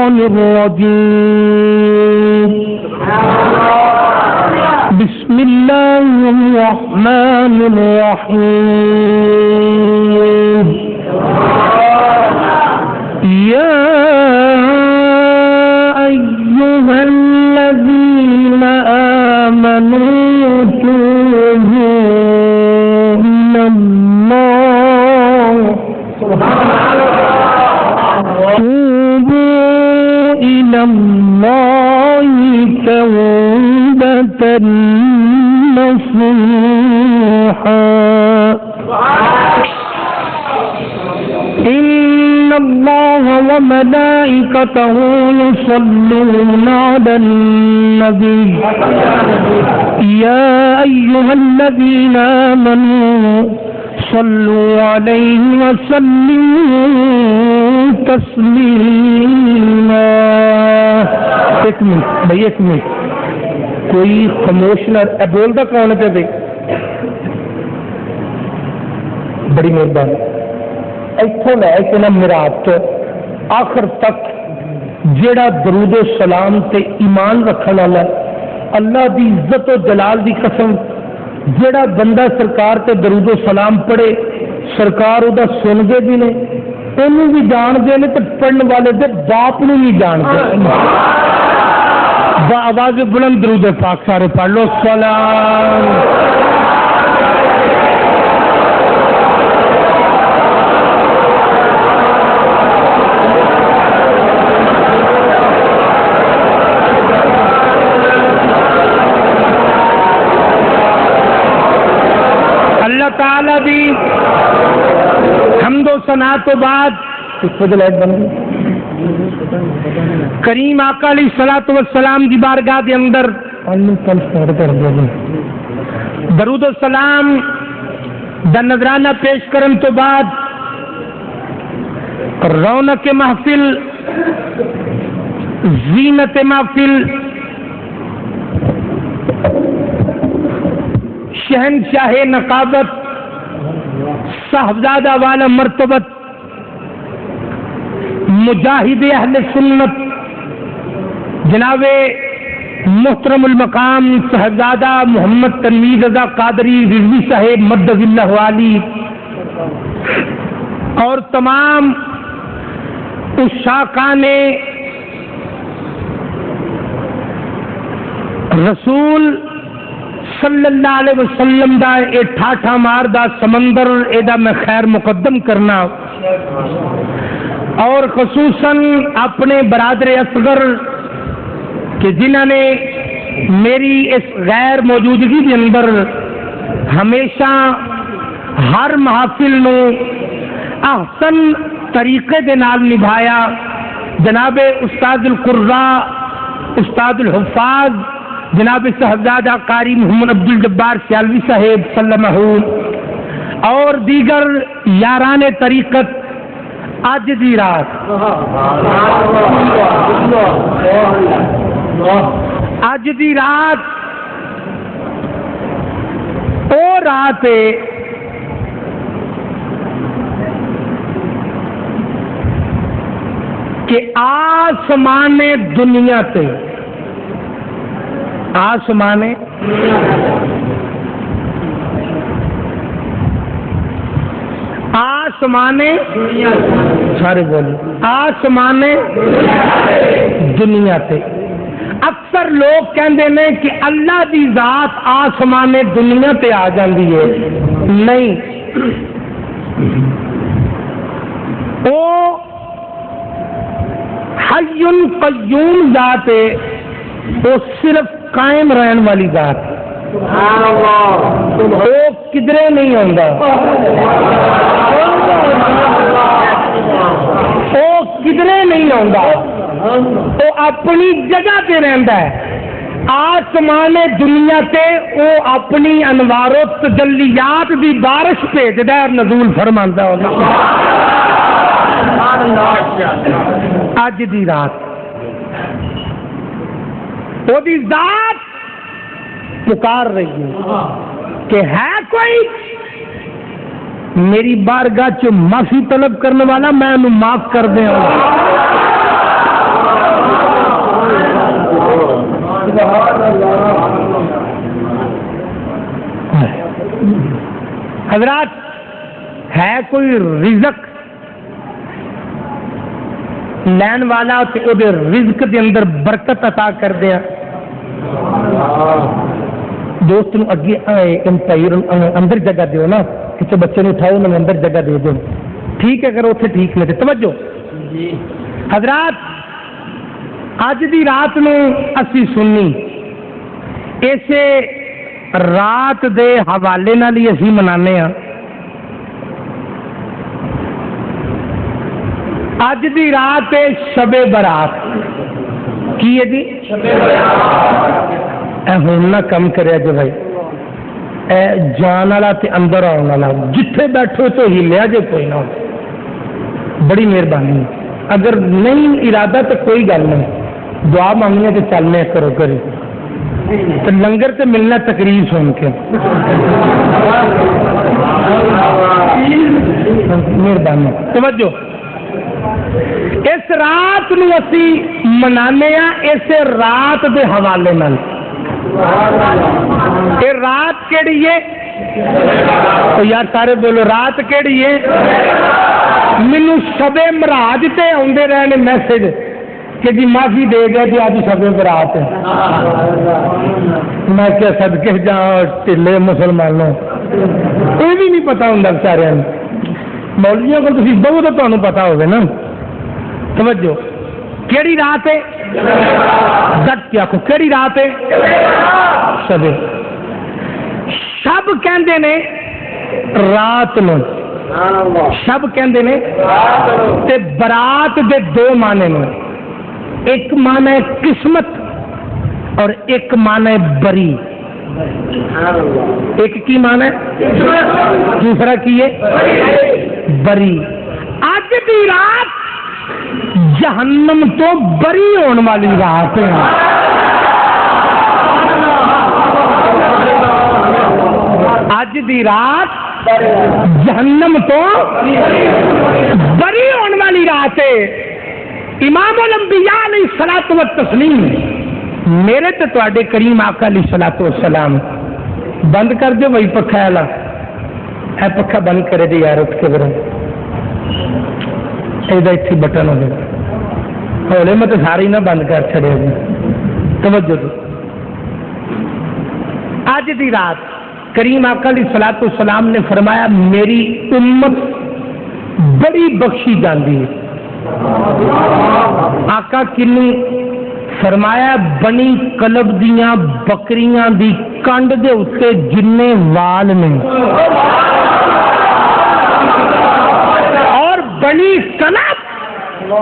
الشیطان الرجیم بسم اللہ الرحمن الرحیم یا ایہا الذین آمنوا توبوا الی اللہ توبوا الی اللہ توبۃ نصوحا ان اللہ وملائکتہ یصلون علی النبی یا ایہا الذین آمنوا صلوا علیہ وسلموا تسلیما. ایک منٹ بھائی، ایک منٹ، کوئی خاموش نہ بولتا کون ہے بھائی؟ بڑی مہربانی. اتوں لے کے نا میرات تو آخر تک جیڑا درود و سلام تے ایمان رکھنے والا اللہ دی عزت و جلال دی قسم، جیڑا بندہ سرکار تے درود و سلام پڑھے سرکار وہ سنتے بھی نے، انہوں بھی جانتے ہیں تو پڑھنے والے دے باپ نو بھی جانتے. آواز بلند درود پاک سارے پڑھ لو. سلام اللہ تعالی دی حمد و ثنا تو بعد کریم آقا علیہ الصلوۃ والسلام کی بارگاہ کے اندر درود و سلام دا نذرانہ پیش کرن تو بعد رونق محفل، زینت محفل، شہنشاہ نقابت، صاحبزادہ والا مرتبت، مجاہد اہل سنت جناب محترم المقام صاحبزادہ محمد تنویر رضا قادری رضوی صاحب مدد اللہ علی اور تمام عشاقان رسول صلی اللہ علیہ وسلم دا اے ٹھاٹھا مار دا سمندر ایدا میں خیر مقدم کرنا، اور خصوصاً اپنے برادر اصغر کہ جنہوں نے میری اس غیر موجودگی کے اندر ہمیشہ ہر محافل نو احسن طریقے دے نال نبھایا. جناب استاد القراء، استاد الحفاظ جناب صاحبزادہ قاری محمد عبدالجبار سیالوی صاحب سلمہ، اور دیگر یاران طریقت اج دی رات او رات کہ آسمان دنیا تے آسمان سارے بولے آسمان دنیا تے. اکثر لوگ کہندے نے کہ اللہ دی ذات آسمان دنیا تے آ جاندی ہے. نہیں، او حی قیوم ذات ہے، وہ صرف قائم رہن والی ذات ہے. وہ کدرے نہیں ہوتا، وہ کدرے نہیں ہوتا، وہ اپنی جگہ تے رہندا ہے. آسمان دنیا تے وہ اپنی انوار و تجلیات دی بارش بھیجدا ہے اور نزول فرماندا ہے. اج دی رات وہ دی ذات پکار رہی ہے کہ ہے کوئی میری بارگاہ چ معافی طلب کرنے والا، میں انہوں معاف کر دیا. حضرات ہے کوئی رزق لین والا تے او دے رزق دے اندر برکت عطا کر دیا دوست نو اگے اندر جگہ دیو نا کہ بچے نو اٹھاؤ انہوں اندر جگہ دے دو ٹھیک ہے اگر اتنے ٹھیک نہیں توجہ حضرات اج دی رات نو اسی سنی اسے رات دے حوالے نال ہی اسی منانے ہاں اج دی رات ہے شب برات کی ہے جی اے ہون نہ کم کرے جو بھائی اے جان والا تے اندر آن والا جتھے بیٹھو تو ہلیا جے کوئی نہ بڑی مہربانی اگر نہیں ارادہ تو کوئی گل نہیں دعا مانگنے تو چلنے کرو کرے تو لنگر تے ملنا تقریر سن کے مہربانی توجہ اس رات نو اسی منانے ہاں اس رات دے حوالے نال یہ رات کیڑی ہے تو یار سارے بولو رات کیڑی ہے مینو شب مراج تے آندے رہے میسج کہ جی معافی دے گئے جی آج شب برات ہے میں کیا صدقے جا ٹھلے مسلمانوں یہ بھی نہیں پتا ہوں بچارے مولویوں کو تھی بہت تو تمہیں پتا ہوگا نا توجہ کیڑی رات ہے ڈٹ کے آخو کیڑی رات ہے شب شب کہندے نے رات نو شب کہندے نے تے برات دے دو معنی نے ایک معنی ہے قسمت اور ایک معنی ہے بری ایک کی معنی ہے دوسرا کی ہے بری آج دی رات جہنم تو بری ہونے والی رات ہے آج دی رات جہنم تو بری ہونے والی رات ہے امام الانبیاء علیہ الصلوۃ والتسلیم میرے تے تواڈے کریم آقا علیہ الصلوۃ والسلام بند کر دو وہی پکھا والا ہے پکھا بند کرے دے یار اٹھ کے برو ایتھی بٹن ہو گیا ہولے میں تو ساری نہ بند کر چھڑے توجہ دو آج دی رات کریم آقا علیہ الصلوۃ والسلام نے فرمایا میری امت بڑی بخشی جاندی ہے آقا کنی فرمایا بنی کلب دیاں بکریاں دی کنڈ دے اتنے جنے وال نے اور بنی کلب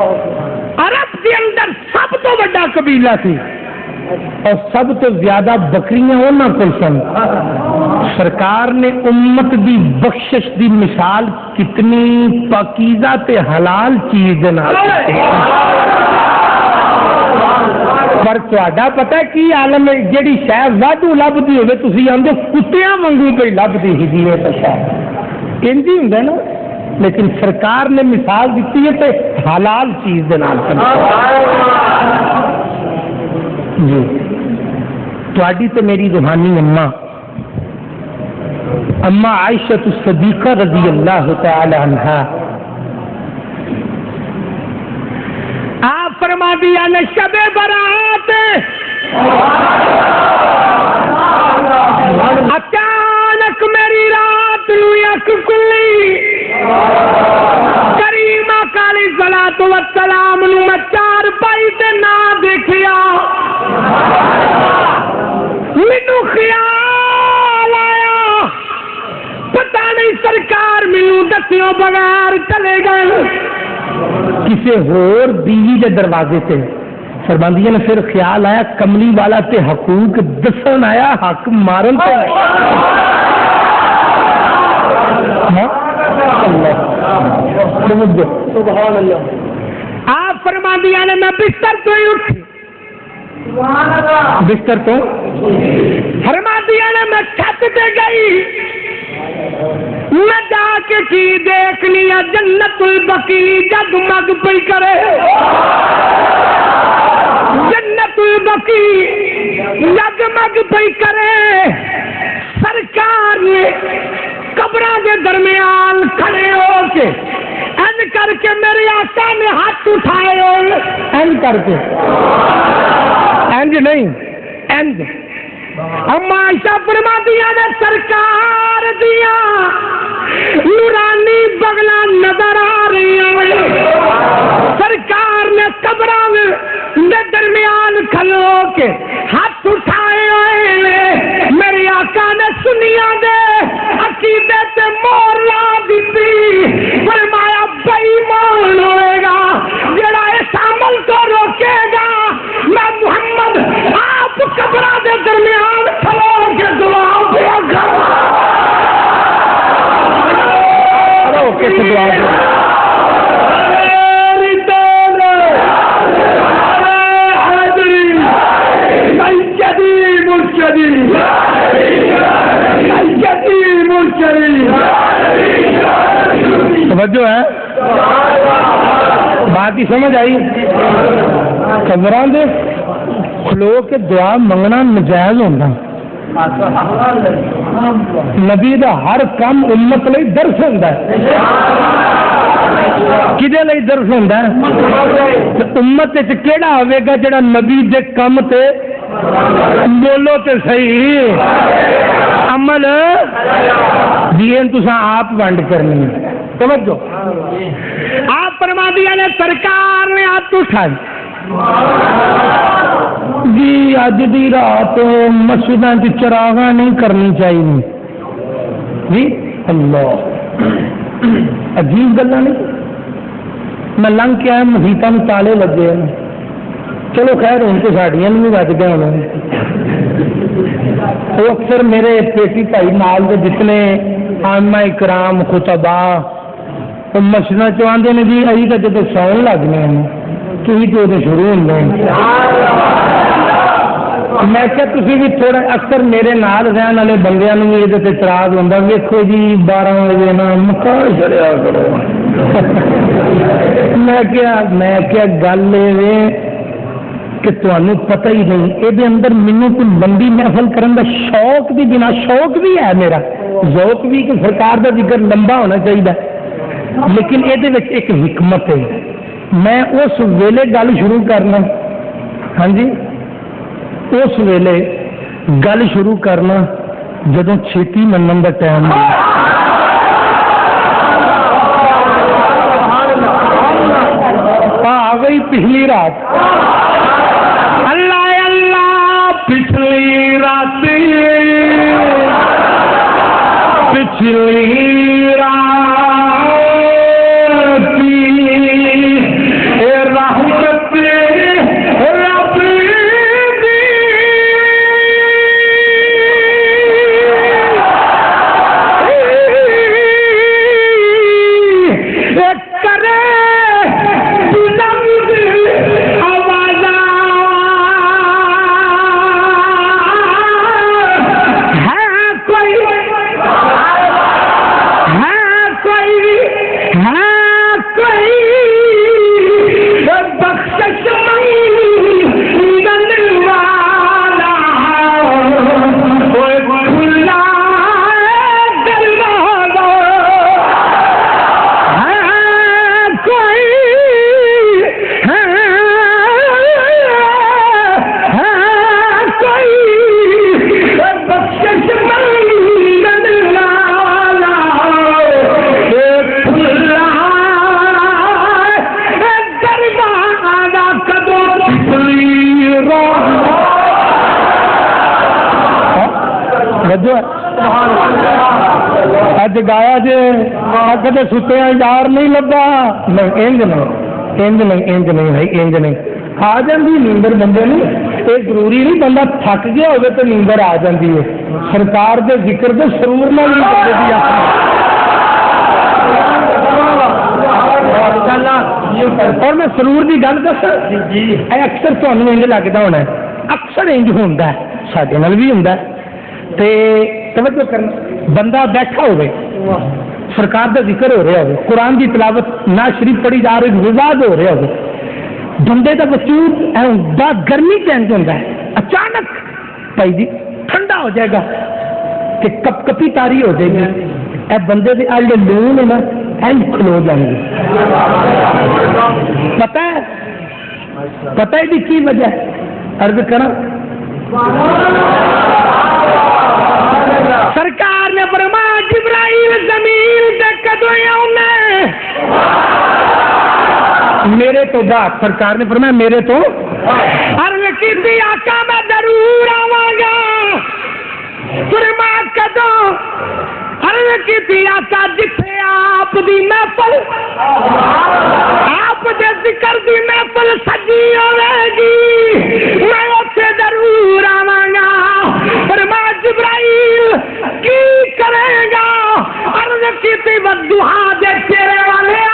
عرب کے اندر سب تو بڑا قبیلہ تھی اور سب تو زیادہ بکریاں ہونا کوئی سن سرکار نے امت دی بخشش دی مثال کتنی پاکیزہ تے حلال چیز نال پر تہاڈا پتہ کی عالم جیڑی شے واڈو لبدی ہوے تسی آندے کتیاں وانگو پئی لبدی ہی جی تے شے انج ہی ہوندا نا لیکن سرکار نے مثال دیتی ہے تے حلال چیز دے نال جی تہاڈی تے میری روحانی اما عائشہ الصدیقہ رضی اللہ تعالی عنہا آپ فرما دیا نے شب برات اچانک میری رات یک کلی کریم آقا علیہ الصلوۃ والسلام نو میں چار پائی تے نہ دیکھیا مینو خیال آیا پتہ نہیں سرکار مینو دسیوں بغیر چلے گئے کسی ہور بیوی دے دروازے سے فرماندیاں نے پھر خیال آیا کملی والا تے حقوق دسن آیا حق مارن تے سبحان اللہ آپ فرماندیاں نے میں بستر تو ہی اٹھی بستر تو فرماندیاں نے میں چھت پہ گئی میں جا کے کی دیکھ لیا جنت البقیع جگمگ پئی کرے جنت البقیع جگمگ پئی کرے سرکار نے قبراں دے درمیان کھڑے ہو کے این کر کے میرے آقا نے ہاتھ اٹھائے ہوئے، این کر کے، اینج نہیں، اینج اما عائشہ فرماتی نے سرکار دیا نورانی بغلا نظر آ رہی ہیں، سرکار نے قبراں دے درمیان کھلو کے ہاتھ اٹھائے ہوئے، میرے آقا نے سنیا دے عقیدے تے مور لا دیتی، فرمایا بے ایمان ہوئے گا جڑا اس عمل کو روکے گا، میں محمد آپ قبراں دے درمیان کھلو کے دعا دیا کے دعا توجہ ہے، بات ہی سمجھ آئی؟ قبراں دے کھلو کے دعا منگنا نجائز ہوتا، نبی دا ہر کام امت لئی درس ہوتا ہے، کدے لئی درس ہوتا ہے؟ امت کیڑا ہوئے گا جڑا نبی دے کام تے بولو تے صحیح عمل دین تساں آپ ونڈ کرنی ہے، توجہ آپ فرما دیا نے سرکار نے ہاتھ اٹھائی جی اج دی رات مسجداں وچ چراغاں نہیں کرنی چاہیے جی، اللہ عجیب گلاں نہیں، میں لنگ کے آیا محیطاں میں تالے لگے ہیں، چلو خیر ہوں تو ساڑیاں بھی بج گئے ہونے، وہ اکثر میرے پیٹی بھائی نال دے جتنے عامہ اکرام خطبا مسجداں چ آندے نے جی ابھی تو جب سون لگنے ہیں تھی تو شروع ہوتے ہیں، میں کیا تسی بھی تھوڑا اکثر میرے نال رہن والے بندیاں نوں بھی یہ اعتراض ہوتا، ویکھو جی 12 بجے نا مکا چڑیا کرو، میں کیا گل کہ تمہیں پتہ ہی نہیں یہ اندر مینوں کوئی بندی محفل کرن دا شوق بھی بنا شوق بھی ہے، میرا ذوق بھی کہ سرکار دا ذکر لمبا ہونا چاہیے، لیکن یہ ایک حکمت ہے، میں اس ویلے گل شروع کرنا، ہاں جی اس ویلے گل شروع کرنا جدوں چھیتی منن دا ٹائم آ گئی پچھلی رات، اللہ اللہ پچھلی رات، پچھلی رات رحمت رب کرے بلند آواز ہے کوئی بخشش منگن والا کوئی کھلا دروازہ ہے، کوئی بخشش منگن والا کھلا دروازہ کدو پچھلی رات اج گایا جی کدے ستے یار نہیں لبا، نہیں انج نہیں انج نہیں انج نہیں بھائی انج نہیں، آ جاتی نیندر بندے نو، یہ ضروری نہیں بندہ تھک گیا ہوگا تو نیندر آ جاتی ہے، سرکار دے ذکر دے سرور نہ نہیں بندے اور میں سرور کی گل دس اکثر تمہیں انج لگتا ہونا، اکثر انج ہوتا ہے، سارے نال بھی ہوتا ہے، توجہ کرنا بندہ بیٹھا ہوئے سرکار دا ذکر ہو رہا ہو، قرآن کی تلاوت نہ شریف پڑھی جا رہی، وواز ہو رہا ہو، بندے کا وجود گرمی چینج ہوتا ہے، اچانک بھائی جی ٹھنڈا ہو جائے گا کہ کپ کپی تاری ہو جائے گی، اے بندے دے آلے لون ہے نا این کھلو جائیں گے. پتہ ہے دی کی وجہ ہے؟ عرض کرنا سرکار نے فرمایا جبرائیل زمین تے کدوں آونا میرے تو بعد. سرکار نے فرمایا میرے تو عرض کی آقا میں ضرور آواں گا. فرمایا کدوں؟ عرض کی آقا جتھے آپ دی محفل آپ دے ذکر دی محفل سجی ہوے گی میں اوتھے ضرور آواں گا. فرمایا جبرائیل کی کرے گا؟ عرض کی والضحیٰ دے تیرے والے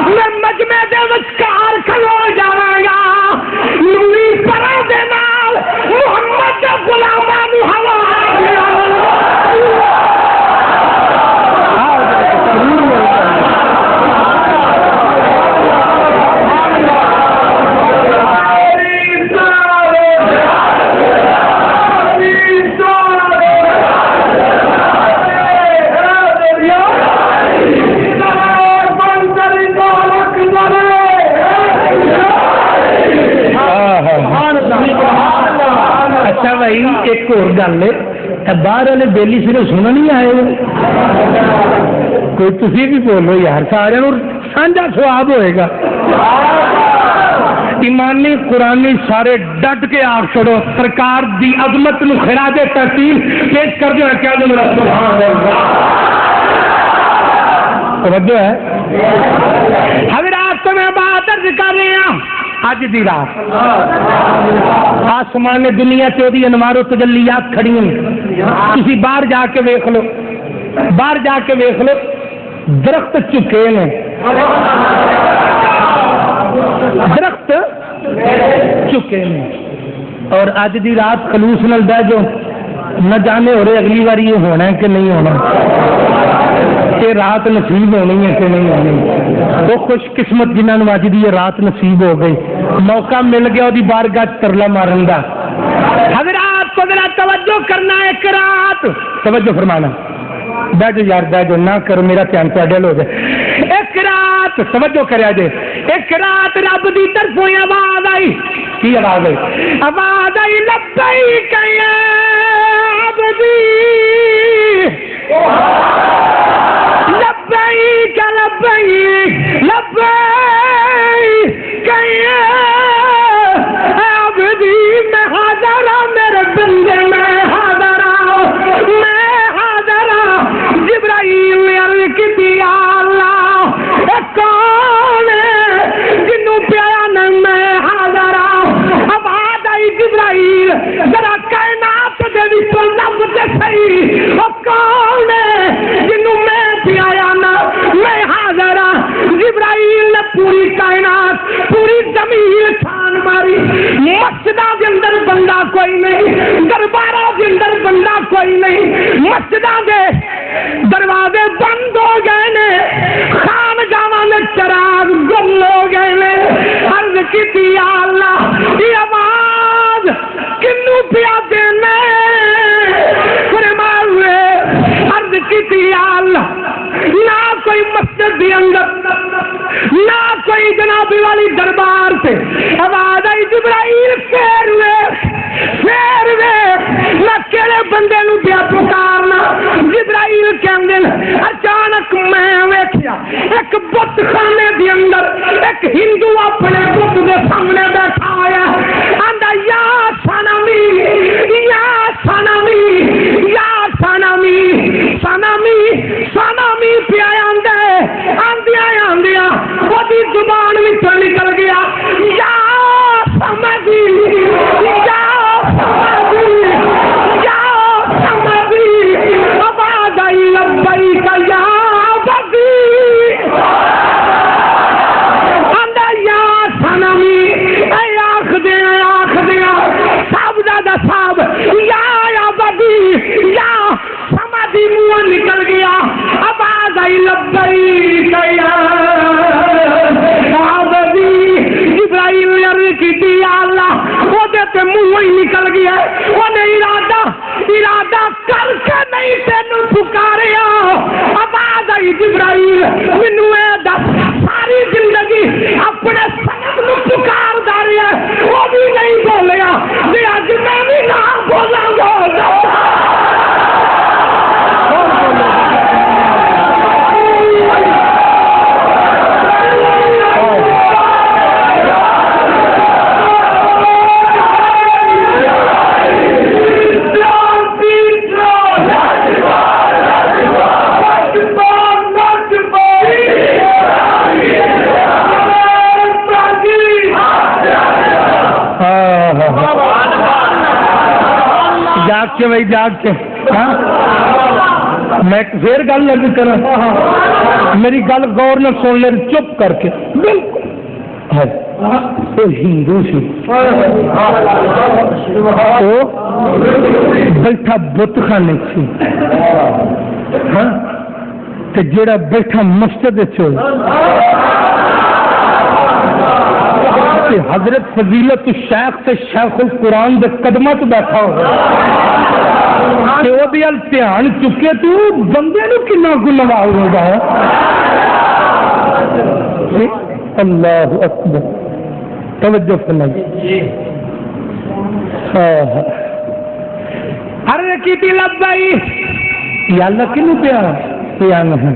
میں مجمع دے وچکار کھلو جاواں گا. نوری پرا دے نال محمد دے غلاماں نوں ہوا ایک اور گل ہے باہر والے بیلی صرف سننا نہیں آئے کوئی تسی بھی بولو یار سارے سانجا سواب ہوئے گا. ایمانی قرآنی سارے ڈٹ کے آگ چھوڑو سرکار دی عظمت نو خراج تحسین پیش کر دو. کیا جو میرا توجہ ہے حضرات تو میں بات عرض کر رہی ہوں. اج دی رات آسمان دنیا سے وہی انوار و تجلیات کھڑی ہیں. تسی باہر جا کے ویکھ لو درخت چکے نے اور اج دی رات خلوص نال بہ جو نہ جانے ہو رہے اگلی بار یہ ہونا ہے کہ نہیں ہونا یہ رات نصیب ہونی ہے کہ نہیں ہونی. وہ خوش قسمت جنہوں نے اج دی یہ رات نصیب ہو گئی موقع مل گیا وہ بارگاہ ترلا مارن دا. حضرات کو ذرا توجہ کرنا. ایک رات توجہ فرمانا بیٹھو یار بیٹھو نہ کرو میرا دھیان تہاڈے ہو جائے. ایک رات توجہ کریا جے. ایک رات رب دی طرفوں آواز آئی. کی آواز آئی؟ آواز آئی لبیک یا عبدی لبیک لبیک لبیک یا عبدی میں حاضر ہوں میرے بندے میں حاضر ہوں جبرائیل نے عرض کی یا اللہ کون ہے جنوں پیایا نہ میں حاضر ہوں. آواز آئی جبرائیل ذرا کائنات دے وچ لفظ تے صحیح کون ہے جنوں میں پیایا نہ میں حاضر ہوں. جبرائیل نے پوری کائنات پوری زمین چھان ماری. مسجداں دے اندر بندہ کوئی نہیں درباراں دے اندر بندہ کوئی نہیں مسجداں دے دروازے بند ہو گئے نے خانگاہاں میں چراغ گل ہو گئے نے. عرض کی یا اللہ یہ آواز کنوں پیا دینے فرمائے. عرض کی یا اللہ نہ کوئی مسجد کے اندر نہ کوئی جنابی والی دربار سے آواز آئی جبرائیل پھیر نہ کہڑے بندے نو پیا پکارنا. جبرائیل کہندے اچانک میں ویکھیا ایک بت خانے دے اندر ایک ہندو اپنے بت دے سامنے بیٹھا ہوا آندا یا سنمی یا سنمی یا سنمی سنمی سنمی پیا آندیاں وہی زبان وچوں نکل گیا یا سمجھی یا سمجھی یا سمجھی. آواز آئی لبیک یا عبدی آندا یا سنمی جاگ کے بھائی جاگ کے ہاں میں پھر گل لگ کر میری گل غور نہ سن لے چپ کر کے بالکل ہندو سی بیٹھا بت خانے سی ہاں جڑا بیٹھا مسجد حضرت فضیلت الشیخ سے شیخ القرآن دے قدمت بیٹھا ہو دھیان چکے تو بندے نو کنا کو نواز ہوگا اللہ اکبر توجہ فرمائیے ہر کی لبائی یا اللہ کنو پیارا پیار ہے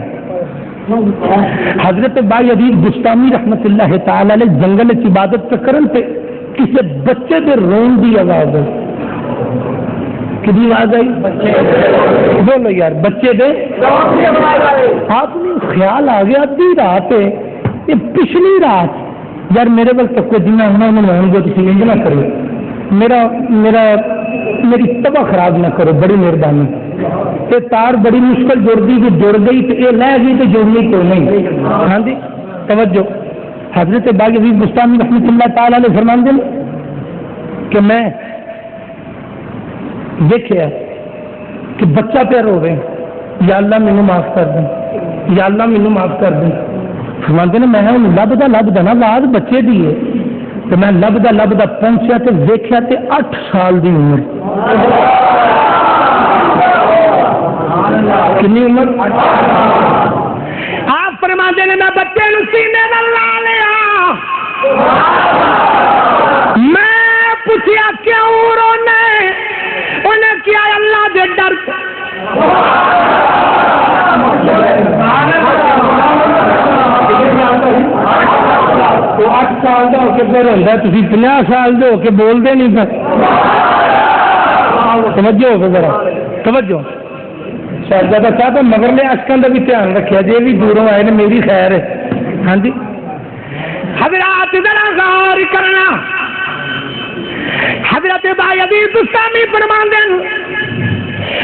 حضرت بائی عزیز بستانی رحمت اللہ تعالی علیہ جنگل عبادت کرن تے کسی بچے دے رون دی آواز ہے کدی آواز آئی بولو یار بچے دے آپ نے خیال آ گیا ادھی رات ہے یہ پچھلی رات یار میرے وقت تک جنہیں ہونا انہوں نے گے تھی انج نہ کرو میری تباہ خراب نہ کرو بڑی مہربانی یہ تار بڑی مشکل جڑتی جو جڑ گئی تو یہ لہ گئی تو جڑنی تو نہیں ہاں جی توجہ حضرت باغ عزیز بستانی رحمۃ اللہ تعالی علیہ فرماندے ہیں کہ میں دیکھا کہ بچہ پہ روے یا اللہ مینوں معاف کر دیں یا اللہ مینوں معاف کر دیں فرماندے نے میں لبدا نا آواز بچے دی ہے تو میں لبدا پہنچیا تو دیکھا تے 8 سال دی عمر کنی عمر آپ فرماندے نے میں بچے نو سینے نال لا لیا میں پوچھیا کیوں رونے انہیں کیا اللہ دے ڈر تو 8 سال کا ہو کے پھر ہوتا ہے تھی 50 سال دے ہو کے بولتے نہیں پہ توجہ ہو ذرا توجہ شہزادہ صاحب مگرلے اشکوں کا بھی دھیان رکھا جی بھی دوروں آئے نے میری خیر ہے ہاں جی حضرات ذرا غور کرنا حضرت بائی عزیز بستانی فرماندے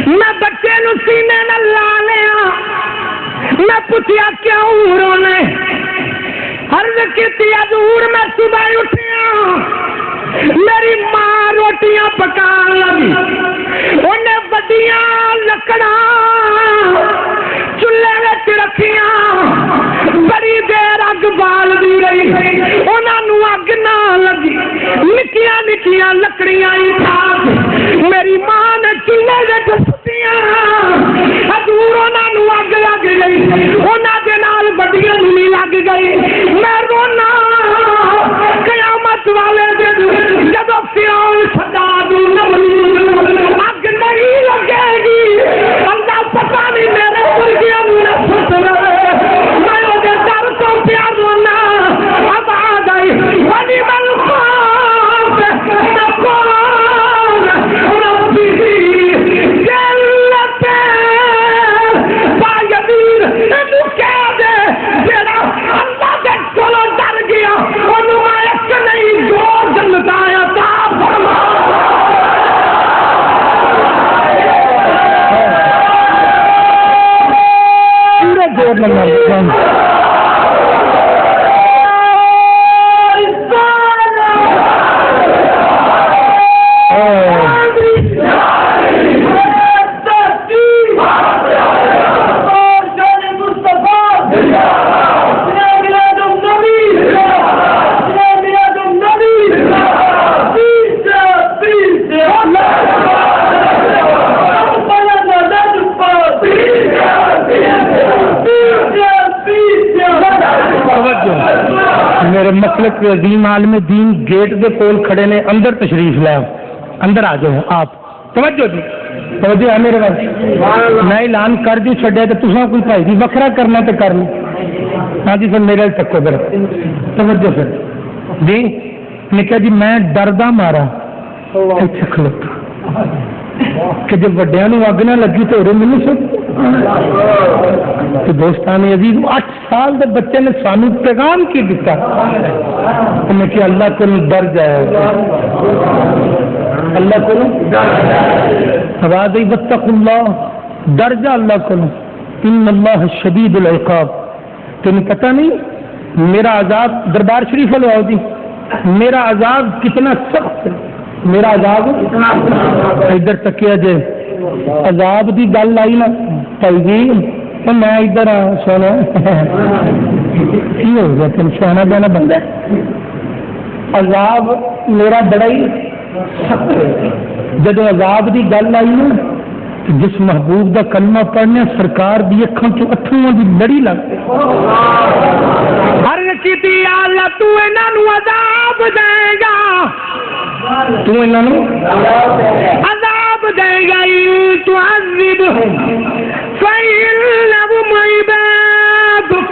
میں بچے نو سینے نال لا لیا میں پوچھیا کیوں رونے عرض کیتی حضور میں صبح اٹھیا میری ماں روٹیاں پکان لگی انہیں بڑیاں لکڑاں چولہے وچ رکھیاں بڑی دیر اگ بال دی رہی انہاں نو اگ نہ لگی نکیاں نکیاں لکڑیاں ہی تھا میری ماں نے چولہے وچ سٹیاں حضور انہاں نو اگ لگ گئی انہاں دے نال بڑیاں نو لگ گئی میں رونا قیامت والے دن جب فرعون شداد اگ نہیں لگے گی اللہ پتہ نہیں میرے مرغیاں نے سٹ رہے میں وہ ڈر تو پیار رونا اب آ گئی بڑی ملخوف نقول ربی جلت باید انہوں کہہ دے جیڑا اللہ دے کولو ڈر گیا انہوں میں ایک نہیں دو جنت آیا تا فرما پورے زور لگا میرے مسلک کے عظیم عالم دین گیٹ دے کول کھڑے نے اندر تشریف لے اندر آ جاؤ آپ توجہ جی توجہ ہے میرے پاس میں اعلان کر دی چھڈیا تو تساں کوئی بھائی جی وکھرا کرنا تو کر لو ہاں جی سر میرے تکو پھر توجہ سر جی نے کہا جی میں ڈردا مارا ایتھے کھلوتا کہ جب وڈیاں نو اگ نہ لگی تو اور مینوں سب تو دوستان عزیز 8 سال دے بچے نے سانو پیغام کی دیتا انہیں کہ اللہ کو ڈر جائے اللہ کو ڈر جائے آواز آئی واتقوا اللہ، ڈر جا اللہ کو، ان اللہ شدید العقاب. تمہیں پتہ نہیں میرا عذاب، دربار شریف والے آؤ جی، میرا عذاب کتنا سخت ہے، میرا عذاب ادھر تکیا جے عذاب دی گل آئی نا بھائی جی تو میں ادھر سونا کی ہو گیا تم سونا جانا بندہ. عذاب میرا بڑا ہی سخت ہے. جب عذاب دی گل آئی نا جس محبوب دا کلمہ پڑھنے سرکار دی اکھاں چوں اتھرواں دی لڑی لگ گئی. ہر کیتی اللہ تو انہاں نوں عذاب دے گا، تو انہاں نوں عذاب دے گا. تو عذبہم فإنہم عبادک،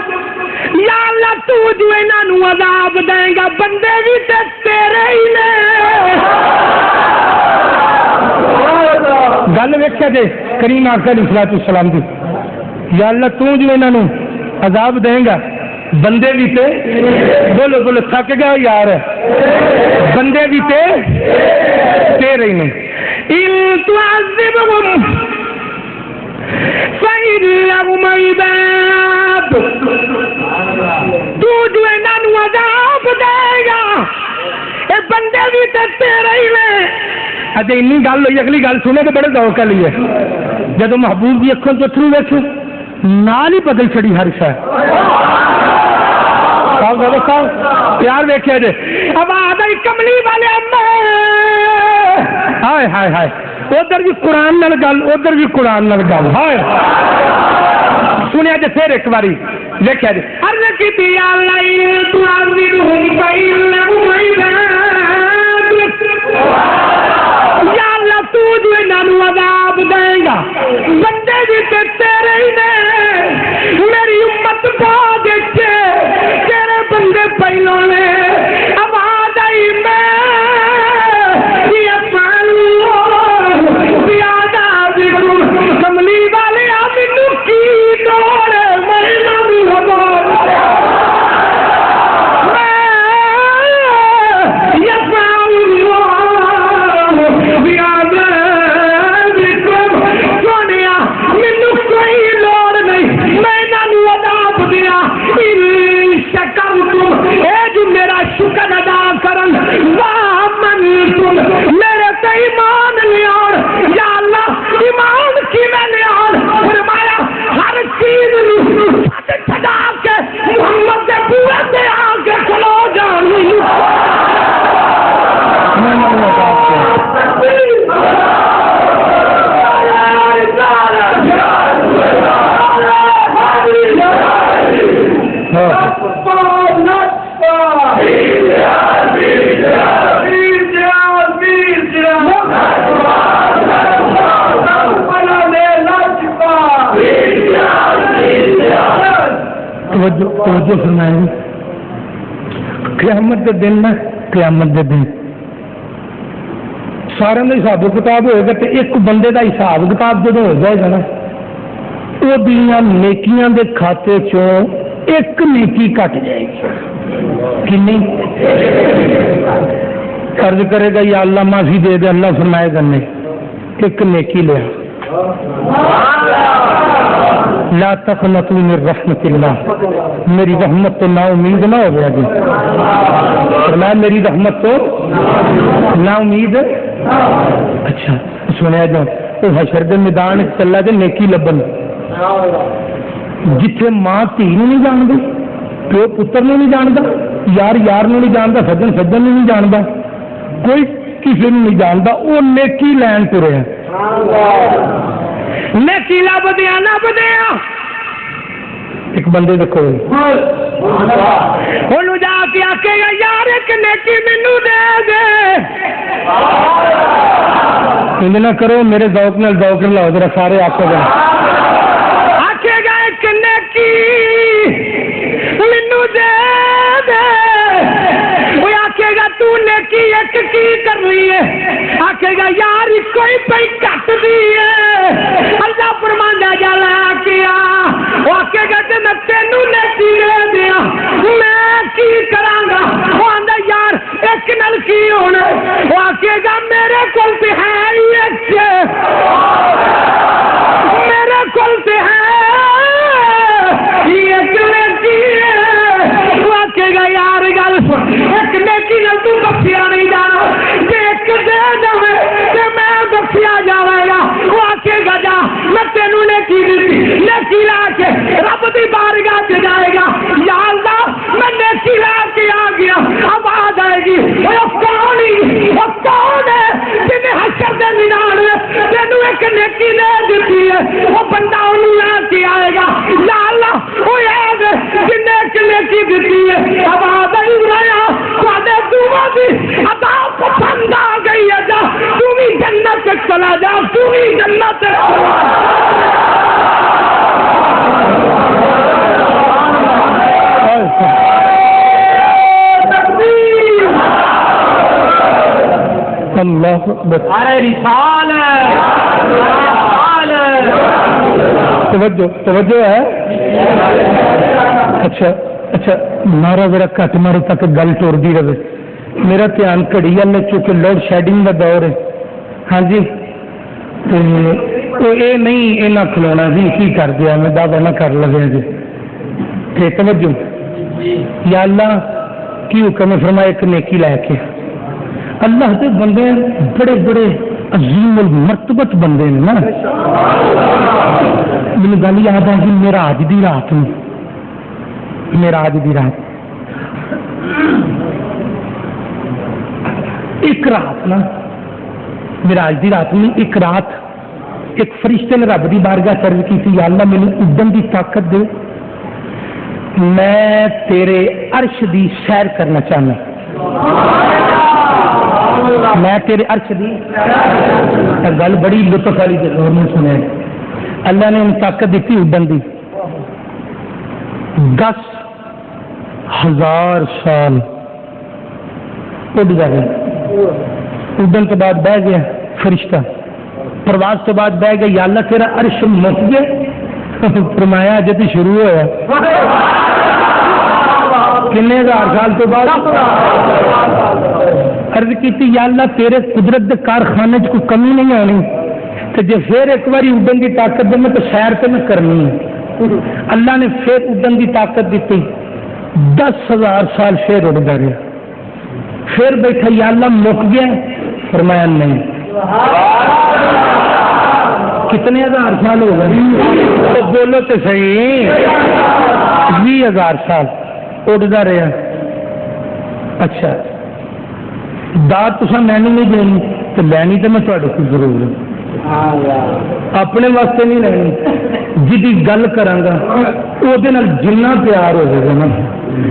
یا اللہ تو جو انہاں نوں عذاب دے گا بندے بھی تے تیرے ہی نے. گل ویکھیا جے کریم آقا علیہ الصلوۃ والسلام دی، یا اللہ تو جو انہاں نوں عذاب دے گا بندے بھی تے، بولو بولو تھک گیا یار، بندے بھی تے تیرے ہی نے. ان تعذبهم فإنهم عبادک، تو جو انہاں نوں عذاب دے گا اے بندے بھی تے تیرے ہی نے. اچھا اینی گل ہوئی، اگلی گل سنے تو بڑے ذوق والی ہے. جدو محبوب کی اکھوں تو اتھرو ویکھے نال ہی بدل چڑی ہر شے. پیار ویکھیا جے آواز آئی کملی والے ہائے ہائے ہائے، ادھر بھی قرآن نال گل، ادھر بھی قرآن نال گل. ہائے سنیا جے پھر ایک باری ویکھیا جے عرض کیتی یا اللہ تعذبهم فإنهم عبادک، یا اللہ تو جو انہاں نوں عذاب دے گا بندے بھی تے تیرے ہی نے. میری امت بعد تیرے بندے پہلوں نے. آواز آئی میں کملی والے مینوں کی دوڑ مینوں بھی شکر ادا کرن میرے تے ایمان لیا. یا اللہ ایمان کی میں لیا فرمایا ہر چیز چھڈا کے محمد کے بوئے تے آ کے چلو جان. توجہ فرمائیں. قیامت کے دن نا، قیامت کے دن سارے کا حساب کتاب ہوئے گا تو ایک بندے کا حساب کتاب جب ہو جائے گا نا وہ نیکیاں دے کھاتے چوں ایک نیکی کٹ جائے گی. کنی قرض کرے گا یا اللہ معافی دے دے، اللہ فرمائے گا نہیں، ایک نیکی لیا. لا تقنطوا من رحمت اللہ، میری رحمت تو نا امید نہ ہو گیا جی. فرمایا میری رحمت تو نا امید. اچھا سنیا جو وہ حشر دے میدان چلا جائے نیکی لبن، جتھے ماں دھی نہیں جانتی، پیو پتر نہیں جانتا، یار یار نہیں جانتا، سجن سجن نہیں جانتا، کوئی کسی نے نہیں جانتا، وہ نیکی لین ترے ہیں. نیکی لب دیا لب دیا ایک بندے دیکھو انہوں جا کے آکے گا یار ایک نیکی مینو دے دے. انہیں نہ کرو میرے ذوق نال ذوق نہ لاؤ ذرا سارے آکے گا، آکے گا ایک نیکی مینو دے دے. وہ آکے گا تو نیکی ایک کی کر رہی ہے، آکے گا یار کوئی پئی کٹ دی ہے. اللہ فرماندا جالا کیا وہ آکے گا تے میں تینوں نیکی دے دیا، میں کی کراں گا؟ وہ آندا یار ایک نال کی ہونا؟ وہ آکے گا میرے کول تے ہے ہی ایک. پوری جنت اللہ اکبر. توجہ ہے. اچھا مارا ذرا کٹ مارو تک گل ٹرتی رہے. میرا دھیان گھڑی وال چونکہ لوڈ شیڈنگ کا دور ہے. ہاں جی تو یہ نہیں یہ کھلونا جی کی کر دیا میں دعوی نہ کر لگا جی. توجہ یا اللہ کی حکم فرمایا ایک نیکی لے کے. اللہ کے بندے بڑے بڑے عظیم المرتبت بندے نے نا. مجھے گل یاد ہے کہ معراج دی رات میں ایک رات نا معراج دی رات میں ایک فرشتے نے رب دی بارگاہ عرض کی تھی یا اللہ مینوں اڈن دی طاقت دے میں تیرے عرش دی سیر کرنا چاہنا. میں تیرے عرش دی گل بڑی لطف والی ضرور نے سنیا. اللہ نے انہیں طاقت دیتی اڈن دی 10,000 سال اڈ گئے. اڈن تو بعد بہ گیا فرشتہ. پرواز تو بعد بہ گیا یا اللہ تیرا عرش مک گیا. فرمایا اجے تو شروع ہوا. کنے ہزار سال تو بعد عرض کی یا اللہ تیرے قدرت دے کارخانے کوئی کمی نہیں آنی تو جی پھر ایک باری اڈن کی طاقت دے میں تو سیر تو میں کرنی ہے. اللہ نے پھر اڈن کی طاقت دیتی 10,000 سال پھر اڑتا رہا. پھر بیٹھا یا اللہ مک گیا. فرمایا نہیں. کتنے ہزار سال ہو گئے تو بولو تو صحیح 20,000 سال اڑتا رہا. اچھا داد تصا مینو نہیں دینی تو لینی تو میں تھوڑے کو ضرور اپنے واسطے نہیں لینی. جی گل کرانگا وہ جنہ پیار ہوئے گا نا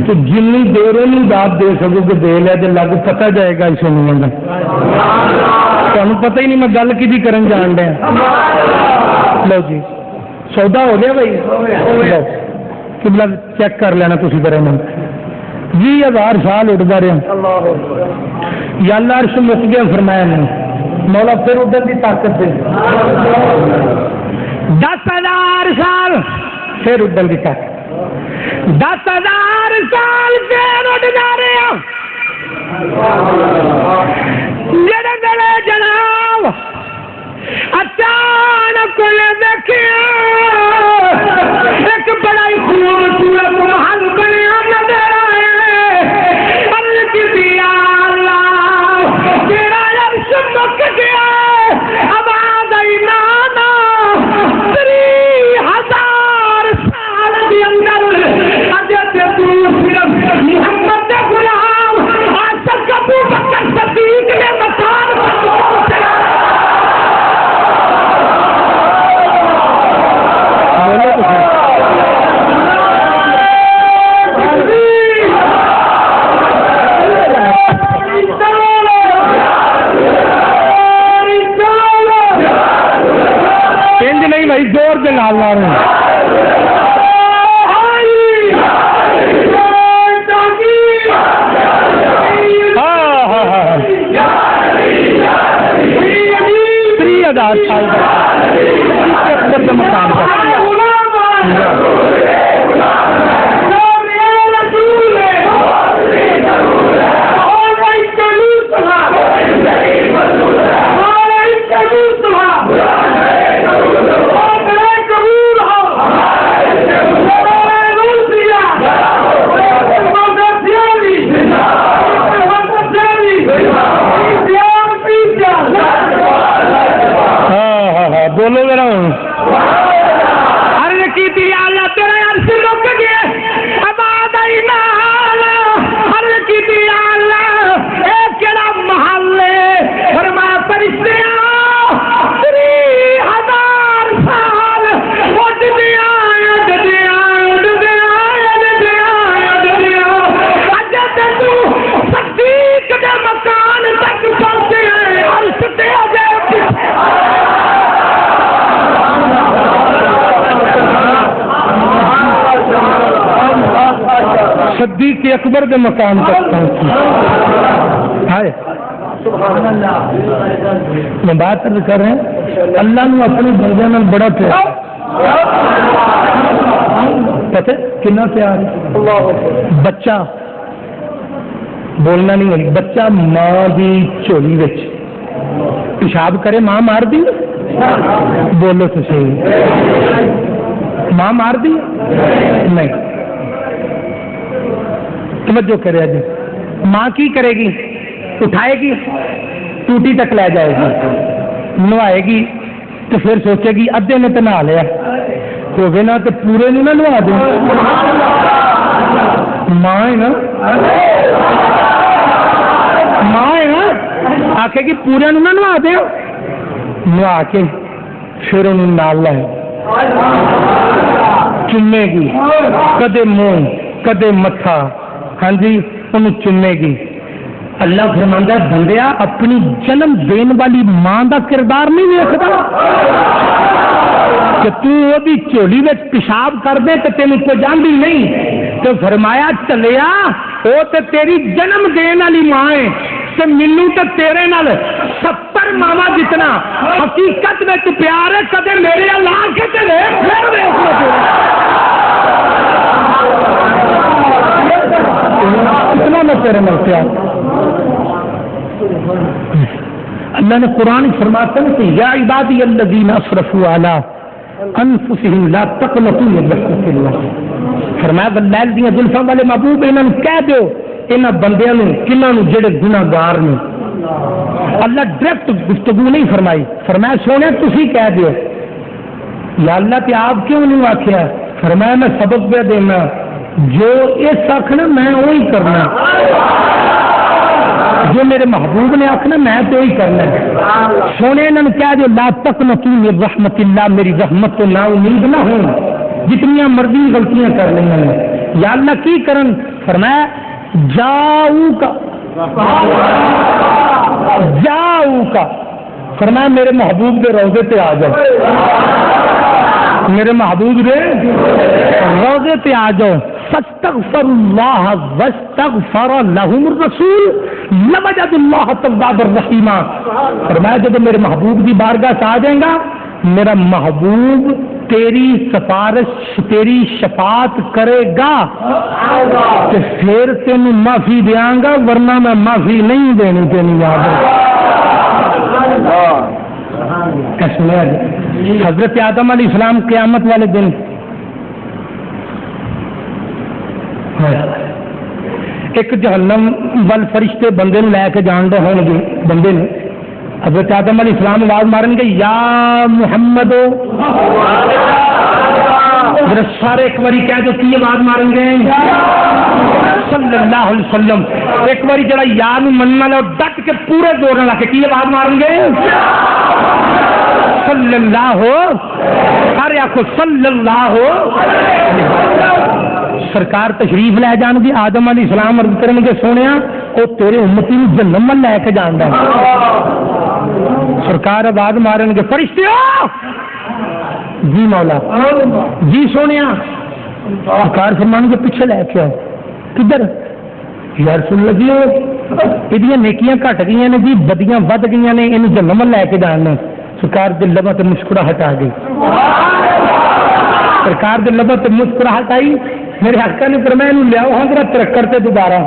تو جنی دیر نہیں داد دے سکو کہ دے لیا تو لگ پتا جائے گا اس میں تمہیں پتہ ہی نہیں میں گل کی کرن جان دیا. لو جی سودا ہو گیا بھائی قبلہ چیک کر لینا تھی کرے میں 20,000 سال اڑتا رہا. یا اللہ عرش مک گیا. فرمایا نہیں. مولا پھر اڈن کی طاقت دے 10,000 سال پھر اڈن کی طاقت 10,000 سال پھر اڑتا رہا. جڑے جڑے جناب اچانک دیکھیا ایک بڑا ہی خوبصورت محل بنیا نظر آئے. عرض کی اللہ تیرا عرش مک گیا. آواز آئی نانا 3,000 سال کے اندر اجے تو صرف محمد کے غلام عاشق ابو بکر صدیق نے مکان نہیں بھائی زور سے لال لا رہے ہیں. مقام بولو ذرا عرض کی تھی اللہ تیرا عرش صدیق اکبر کے مقام تک پہنچی. ہائے میں بات کر رہے ہیں اللہ نے اپنے بندے میں بڑا پیار پتہ کتنا پیار. بچہ بولنا نہیں ہوئی, بچہ ماں دی جھولی وچ پیشاب کرے ماں مار دی, بولو تو صحیح, ماں مار دی نہیں. توجہ کرے جی, ماں کی کرے گی, اٹھائے گی ٹوٹی تک لے جائے گی, نوائے گی تو پھر سوچے گی ادھے نے تو نہا لیا ہوگے نا تو پورے نہ نہا دیں. ماں ہے نا, ماں ہے نا, آخے گی پورے نہ نہا دیں, نہا کے پھر انہوں نال لائے چومے گی, کدے منہ کدے متھا, ہاں جی انہوں چومے گی. اللہ فرماندا بندیا اپنی جنم دین والی ماں دا کردار نہیں ویکھدا کہ تو وہ جھولی میں پیشاب کر دے تو تینوں کو جاندی نہیں. تو فرمایا چلیا وہ تو تیری جنم دین والی ماں ہے, تو مینوں تو تیرے نال 70 ماما جتنا حقیقت میں تو پیار ہے. کدے میرے اللہ کے تے پھر اتنا میں تیرے نال پیار. اللہ نے قرآن فرماتا ہے کہ یا عبادی الذین اسرفوا علی انفسہم لا تقنطوا من رحمت اللہ. فرمایا بلیل دیاں زلفاں والے محبوب انہاں نوں کہہ دیو, انہاں بندیاں نوں کنہاں نوں جڑے گناہگار نے. اللہ ڈائریکٹ گفتگو نہیں فرمائی, فرمایا سونے تسی کہہ دیو. یا اللہ تے آپ کیوں نہیں آکھیا؟ فرمایا میں سبق پہ دینا, جو اس آخنا میں وہی کرنا, جو میرے محبوب نے آخنا میں تو وہی کرنا. سونے انہوں نے کہہ دو لا تقنطوا من رحمت اللہ, میری رحمت تو نا امید نہ ہوں, جتنی مرضی غلطیاں کر لیں نے. یا اللہ کی کرن؟ فرمایا جاؤ کا, جاؤ کا, فرمایا میرے محبوب کے روضے پہ آ جاؤ, میرے محبوب کے روضے پہ آ جاؤ. فاستغفر اللہ واستغفر لهم الرسول لوجدوا اللہ توابا رحیما. فرمایا جب میرے محبوب کی بارگاہ سے آ جائے گا, میرا محبوب تیری سفارش تیری شفاعت کرے گا کہ پھر تینوں معافی دیاں گا, ورنہ میں معافی نہیں دینی تینوں یاد ہے. حضرت آدم علیہ السلام قیامت والے دن ایک جہنم ول فرشتے بندے لے کے جان دے ہون گے. بندے نے حضرت آدم علیہ السلام آواز مارن گے یا محمد, سارے ایک باری کہہ دو کی آواز مارن گے صلی اللہ علیہ وسلم. ایک باری جڑا یا نو منن والا ڈٹ کے پورے زور نال کے کی آواز مارن گے صلی اللہ ہو, سارے آخو صلی اللہ ہو. سرکار تشریف لے جان گے, آدم علیہ السلام عرض کریں گے سونے وہ تیرے امتی نو جنم لے کے جانا. سرکار آواز مارن گے فرشتے جی مولا جی سونے. سرکار فرمان کے پیچھے لے کے آؤ. کدھر؟ یا رسول اللہ جی یہ نیکیاں گھٹ گئی نے جی, بدیاں ود گئی نے, یہ جنم لے کے جانا. سرکار دے لباں تے مسکراہٹ آ گئی. سرکار دے لباں تے مسکراہٹ آئی. میرے حقا نے فرمایا انہوں لیاؤ ہاں ذرا ترکر تے دوبارہ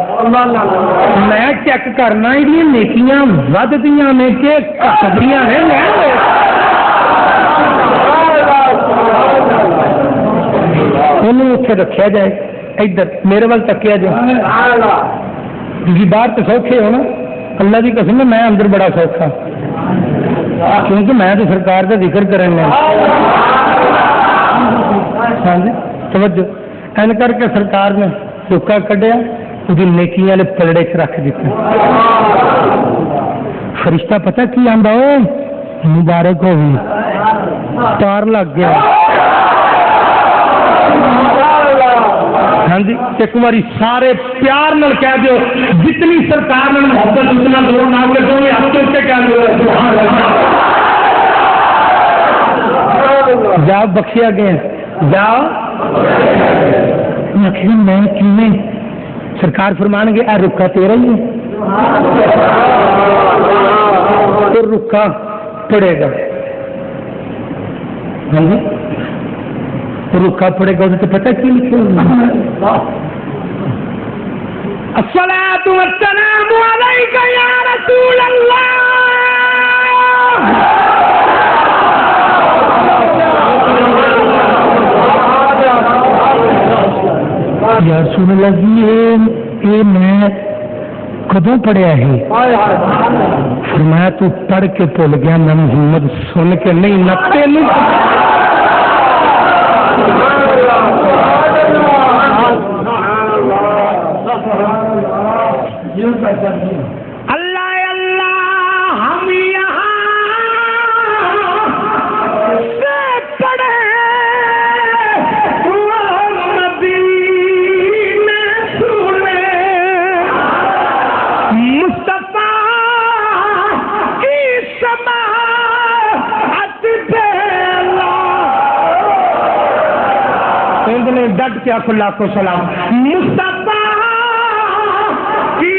میں چیک کرنا یہ نیکیاں ود دیاں نے کہ گھٹدیاں نے. انہوں اتنے رکھا جائے, ادھر میرے وال تکیا جائے. جی باہر تو سوکھے ہو نا, اللہ کی قسم میں اندر بڑا سوکھا, کیونکہ میں تو سرکار کا ذکر کرنا. ہاں جی توجہ این کر کے سرکار نے ٹوکا کڈیا, وہ نیکی والے پلڑے چ رکھ دیتے. فرشتہ پتہ کی آندا مبارک ہو گئی, تار لگ گیا. ہاں جی ایک باری سارے پیار نال کہہ دو, جتنی سرکار نال محبت اتنا زور نہ لگو, ہاتھ سے کہہ دو جاؤ بخشیا گیا. جاؤ میں سرکار فرمان گے اے رکا تیرا ہی ہے تو رکا پڑے گا. ہاں جی رکا پڑے گا تو پتہ کی لکھے الصلاۃ والسلام علیک یا رسول اللہ. یا رسول اللہ جی یہ میں کدوں پڑھیا ہے؟ فرمایا تو پڑھ کے بھول گیا میں محمد سن کے نہیں نقطے اللہ اللہ ہم یہاں سے پڑھے ڈٹ کے آخو لاکھوں سلام مصطفیٰ کی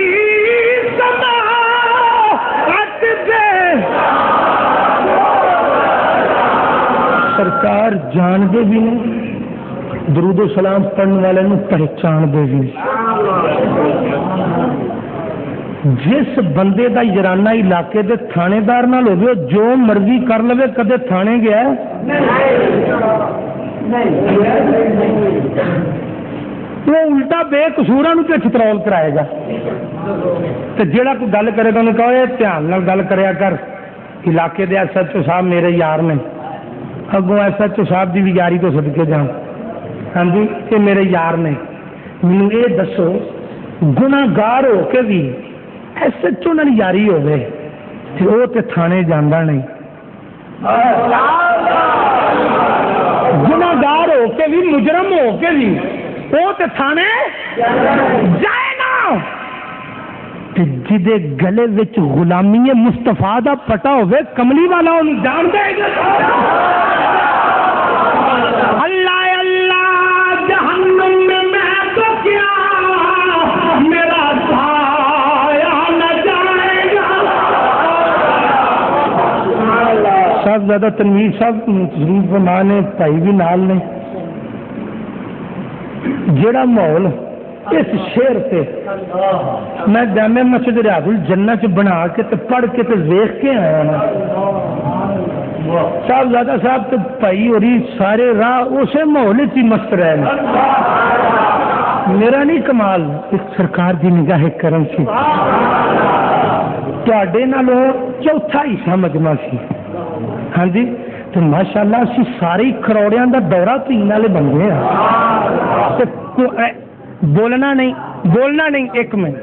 سماعت دے. سرکار جان دے بھی نہیں درود و سلام پڑھنے والے نو پہچان دے بھی. جس بندے دا یارانہ علاقے دے تھانے دار نال ہوے جو مرضی کر لوے کدے تھانے گیا وہ الٹا بے قصوراں نوں تے چترول کرائے گا. تے جیڑا کوئی گل کرے گا انہوں کہو اے دھیان نال گل کریا کر علاقے دے ایس ایچ او صاحب میرے یار نے اگوں ایس ایچ او صاحب دی بھی یاری تو صدقے جان. ہاں جی یہ میرے یار نے مینوں یہ دسو گناہگار ہو کے بھی ایس ایچ او نال یاری ہوے تے او تے تھانے جاندا نہیں. گناہگار ہو کے بھی مجرم ہو کے بھی وہ تے تھانے جائے نا. جدے گلے وچ غلامی مصطفیٰ دا پٹا ہوئے کملی والا انہوں جان دے گا. اللہ اللہ جہنم میں تو کیا میرا سایہ نہ جائے گا. صاحب زیادہ تنویر صاحب شریف ماں نے بھائی بھی نال نے جڑا ماحول اس شہر سے میں جامع مسجد ریاض الجنہ چ بنا کے تے پڑھ کے تے ویکھ کے آیا ہوں. صاحب زیادہ صاحب تو بھائی اور سارے راہ اسے ماحول ہی مست رہے ہیں. میرا نہیں کمال اس سرکار دی نگاہ کرم سی تواڈے نالوں چوتھا حصہ مجمع سی. ہاں جی تو ماشاءاللہ اسی سارے کروڑیاں دا دورہ تین والے بندے ہیں. بولنا نہیں ایک منٹ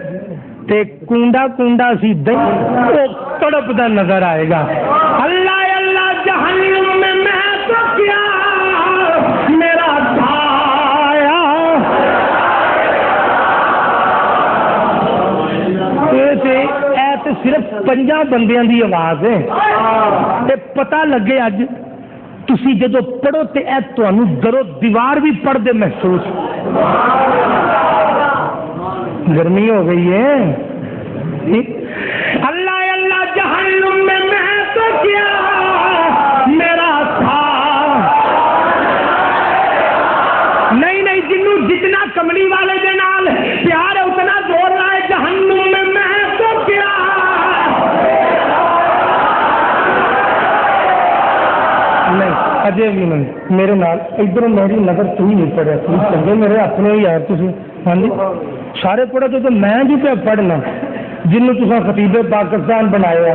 تے کونڈا کونڈا سی دئی وہ تڑپدا نظر آئے گا. اللہ اللہ جہنم میں تو کیا میرا سایہ. صرف 5 بندیاں دی آواز ہے تے پتہ لگے اج تسی جدو پڑھو تے اے تانوں درو دیوار بھی پڑھ دے محسوس. گرمی ہو گئی ہے. اللہ اللہ جہنم میں تو کیا میرا تھا. نہیں جنوں جتنا کملی والے دے نال پیار ہے اتنا زور لائے جہنم میں تو کیا. نہیں اجے بھی نہیں میرے نال ادھر میری نظر تھی نہیں پڑیا چنگے میرے اپنے ہی یار تھی. ہاں جی سارے پڑھو تو میں جو پہ پڑھنا جنوں تصا خطیب پاکستان بنایا.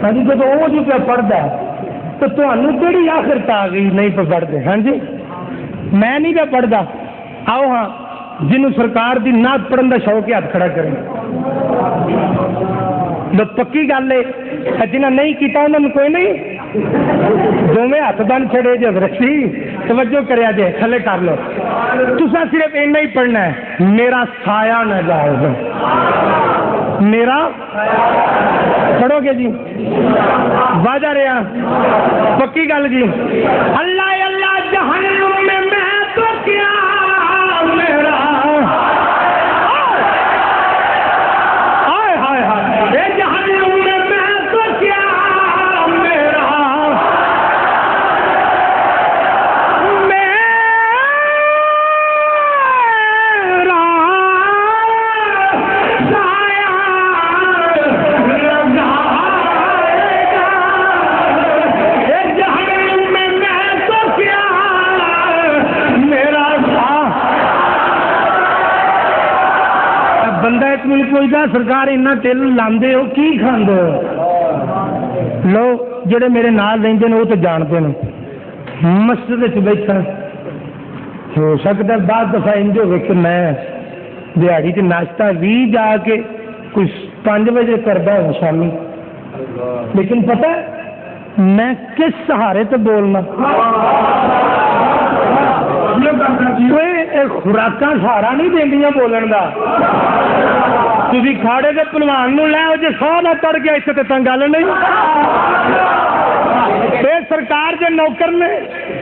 ہاں جی جب وہ جو پہ پڑھتا تو تمہیں کہڑی آخرت آ گئی نہیں پہ پڑھتے. ہاں جی میں نہیں پہ پڑھتا. آؤ ہاں جنوں سرکار دی نعت پڑھن کا شوق ہے ہاتھ کھڑا کریں. پکی گل ہے جنہیں نہیں کیتا انہوں نے کوئی نہیں دونوں ہاتھ بن چھڑے جو رسی توجہ کریا جے تھلے کر لو. تسا صرف اینا ہی پڑھنا ہے میرا سایہ نہ جائے گا. میرا پڑھو گے جی واجہ رہا پکی گل جی. اللہ اللہ جہنم میں تو کیا میرا پوچھتا سرکار اتنا تیل لاندے ہو کی کھاندے ہو؟ لو جڑے میرے نال رہندے نے وہ تو جانتے ہیں مسجد بیٹھا ہو سکتا بعد دفعہ انج ہوئے کہ میں دیہڑی چ ناشتہ بھی جا کے کچھ 5 بجے کرتا ہوں شامی لیکن پتہ میں کس سہارے تو بولنا خوراک سہارا نہیں دیا بولن کا تھی کھاڑے کے پلوان لے جی سو نہ پڑ گیا اتنے تو گل نہیں سرکار کے نوکر نے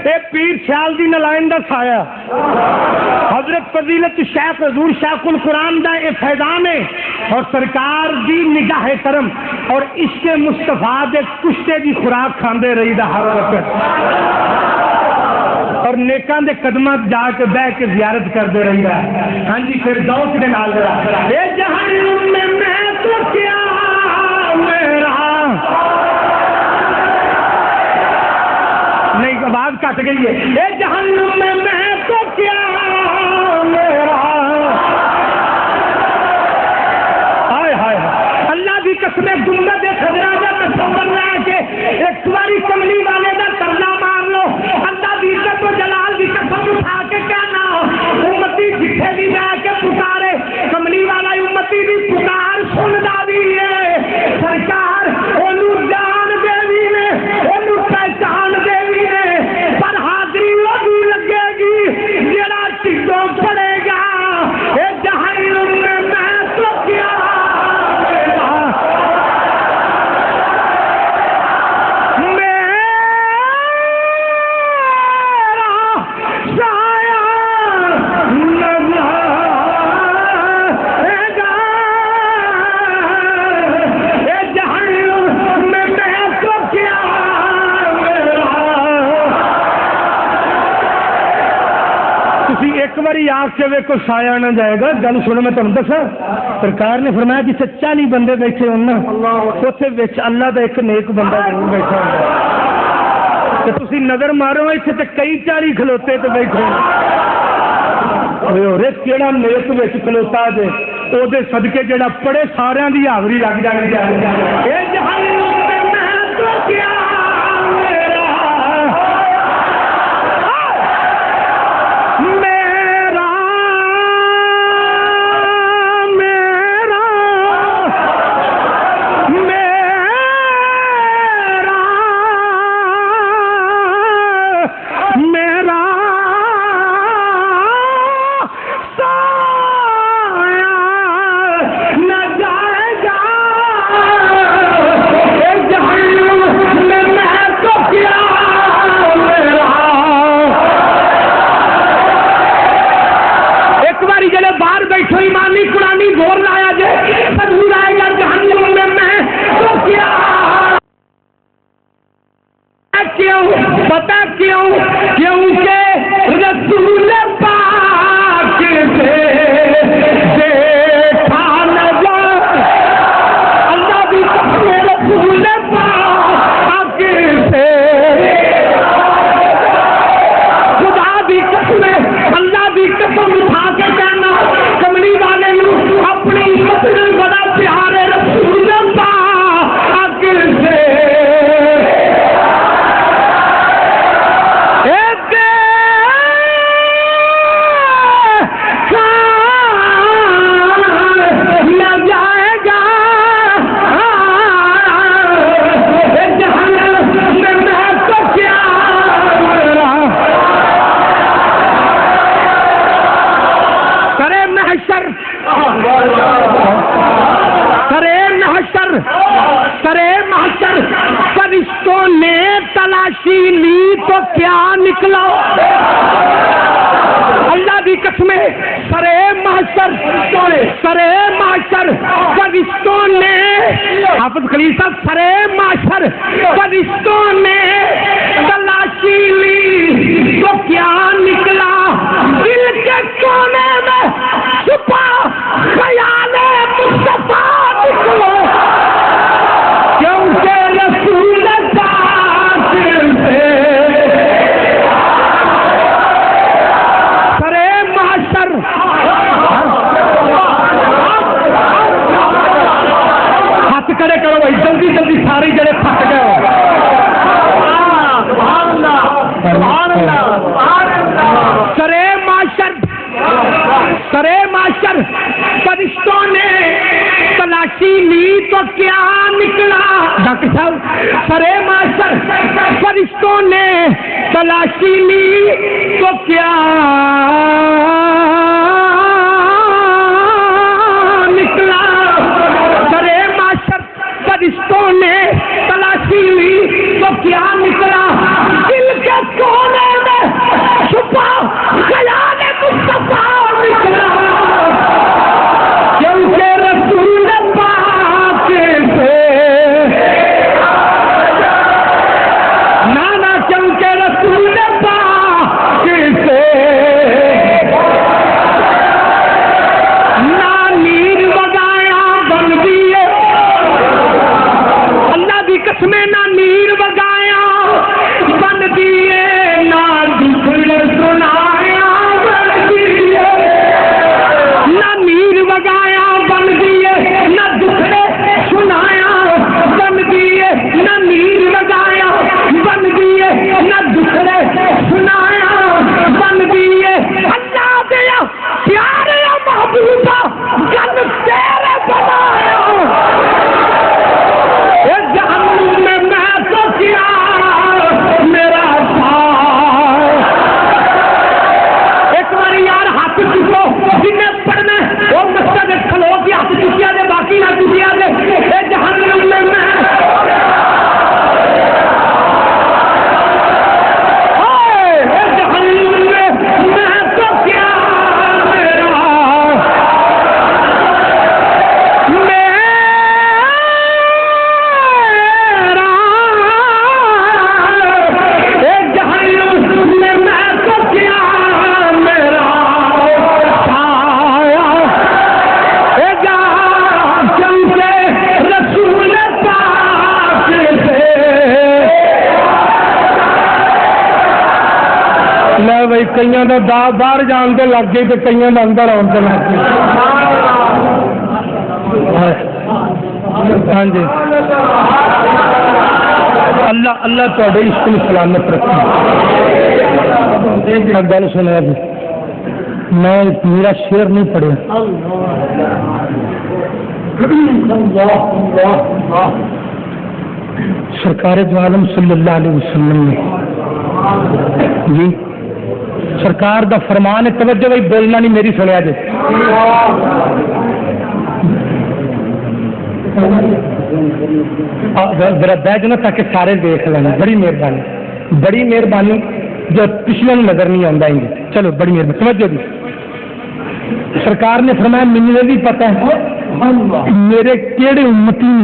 یہ پیر سیال دی نلائن دا سایا حضرت فضیلت شیخ حضور شیخ القرآن دا یہ فیضان ہے اور سرکار دی نگاہ کرم اور عشق مصطفیٰ دے کشتے دی خوراک کھاندے رہی دا ہر وقت اور نیکان دے قدمات جا کے بہ کے زیارت کرتے رہی ہے ہاں جی پھر دوست کے نال اے جہنم میں تو کیا میرا نہیں آواز کٹ گئی ہے اے جہنم میں تو کیا میرا ہائے ہائے اللہ کی قسم گنبد خضرا کا تصور لے کے ایک سواری کملی والے کا ترلا مار لو اللہ کی عزت و جلال کی قسم اٹھا کے کہنا امتی جتھے بھی جا کے پکارے کملی والا امتی کی پکار سنتا بھی ہے سرکار انہوں جان دیوی نے انہوں پہچان دیوی نے پر حاضری وہی لگے گی جڑا ٹھڈوں پڑے گا اے جہنم میں تو کیا ایک باری آگ سے ویکو سایہ نہ جائے گا گل سنو میں تمہیں دسا سرکار نے فرمایا جسے 40 بندے بیٹھے ہو نا اتنے اللہ کا ایک نیک بندہ ضرور بیٹھا ہوگا تو تھی نظر مارو اتنے تو کئی 40 کھلوتے تو بیٹھے کہڑا نیک بچ کھلوتا جے وہ صدقے جڑا پڑے سارا کی حاضری لگ جانی چاہیے فرشتوں نے تلاشی لی تو کیا نکلا اللہ کی قسم سرے محشر فرشتوں نے حافظ خلیل صاحب سرے محشر فرشتوں نے تلاشی لی تو کیا نکلا دل کے کونے میں چھپا خیال مصطفیٰ نکلا کیونکہ رسول سرے محشر جلدی جلدی سارے جڑے پھٹ گئے سرے معاشر فرشتوں نے تلاشی لی تو کیا نکلا؟ ڈاکٹر صاحب سرے معاشر فرشتوں نے تلاشی لی تو کیا نکلا؟ سرے معاشر فرشتوں نے تلاشی لی تو کیا نکلا؟ دل کے کونے میں چھپا خیال مصطفیٰ نکلا، کیونکہ رسول پاک سے نانا، کیونکہ رسول پاک سے نا نیر وگایا بن دیے، اللہ دی قسمیں نا نیر وگایا بن دیے، نا دکھ سنایا بن دیے، نہ نیر وگایا بن دیے، نہ دکھڑے سنایا بن دیے، نہ نیر وگایا بن دیے، نہ دکھڑے سنایا بن دیے، اللہ دیا پیارے محبوبہ گل تیرے بنایا، جہنم میں تو کیا میرا ایک بار یار ہاتھ چکو جنہیں پڑھنا وہ مسجد کھلو کی ہاتھ چکیا دے، باقی نہ چکیا دے، جہنم میں تو کیا بھائی کئیاں دا باہر جان کے لگ گئی تو کئیاں دا اندر آن کے لگ گئی۔ ہاں جی اللہ اللہ تھوڑے عشق میں سلامت رکھے۔ ایک گل سنیا جی، میں میرا شعر نہیں پڑھیا، سرکار دو عالم صلی اللہ علیہ وسلم نے جی سرکار دا فرمان ہے، توجہ بھائی بولنا نہیں میری سنیا جی، ذرا بیٹھ جانا تاکہ سارے دیکھ لیں، بڑی مہربانی بڑی مہربانی، جو پچھلے نظر نہیں آتا ہے، چلو بڑی مہربانی سمجھو جی۔ سرکار نے فرمایا مجھے بھی پتہ ہے میرے کیڑے امتی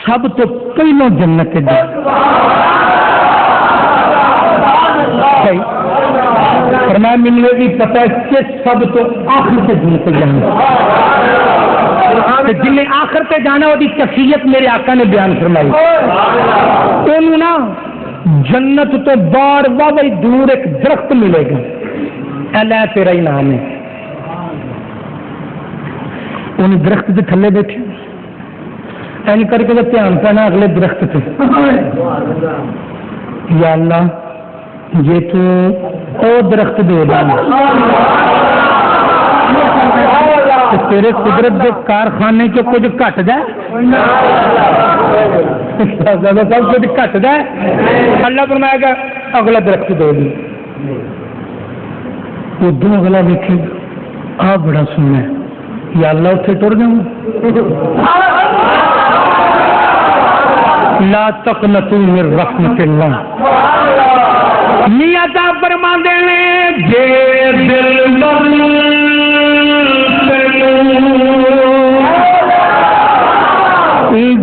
سب تو پہلو جنت جائے، فرمایا مجھے بھی پتا ہے کہ سب تو آخر سے جنت جانا، جن نے آخر سے جانا وہ کیفیت میرے آقا نے بیان فرمائی، انہوں نا جنت تو باہر واہ دور ایک درخت ملے گا، اللہ تیرا ہی نام ہے، ان درخت کے تھلے بیٹھے این کر کے دھیان پانا اگلے درخت سے، یا اللہ یہ تو او درخت دے دیں تیرے قدرت کے کارخانے کے کچھ گھٹ جائے، سب کچھ گھٹ جائے، اللہ فرمائے گا اگلا درخت دے دیں، وہ دو اگلا دیکھے آ بڑا سننا ہے، یا اللہ اتنے ٹر جاؤں، لا تقنطوا من رحمت اللہ، میاں تا فرما دے جے دل بر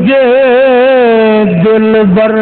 جے دل بر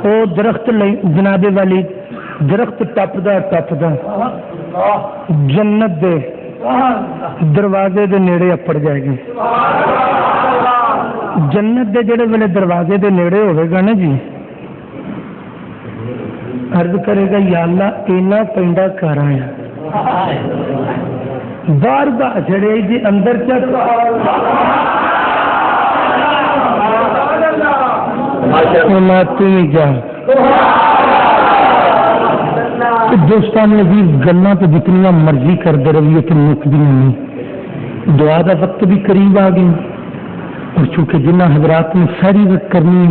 وہ درخت جناب والی درخت ٹپدا ٹپدا جنت دے دروازے دے نیڑے اپڑ جائے گی. جنت دے جڑے ویلے دروازے دے نیڑے ہوئے گا نا جی، عرض کرے گا یا اللہ اینا پینڈا کر آیا بار بار جڑے جی اندر چک جا. دوستان عزیز گلاں تو جتنی مرضی کرتے رہیے تو مکدی نہیں. دعا کا وقت بھی قریب آ گیا اور چونکہ جنہ حضرات نے ساری وقت کرنی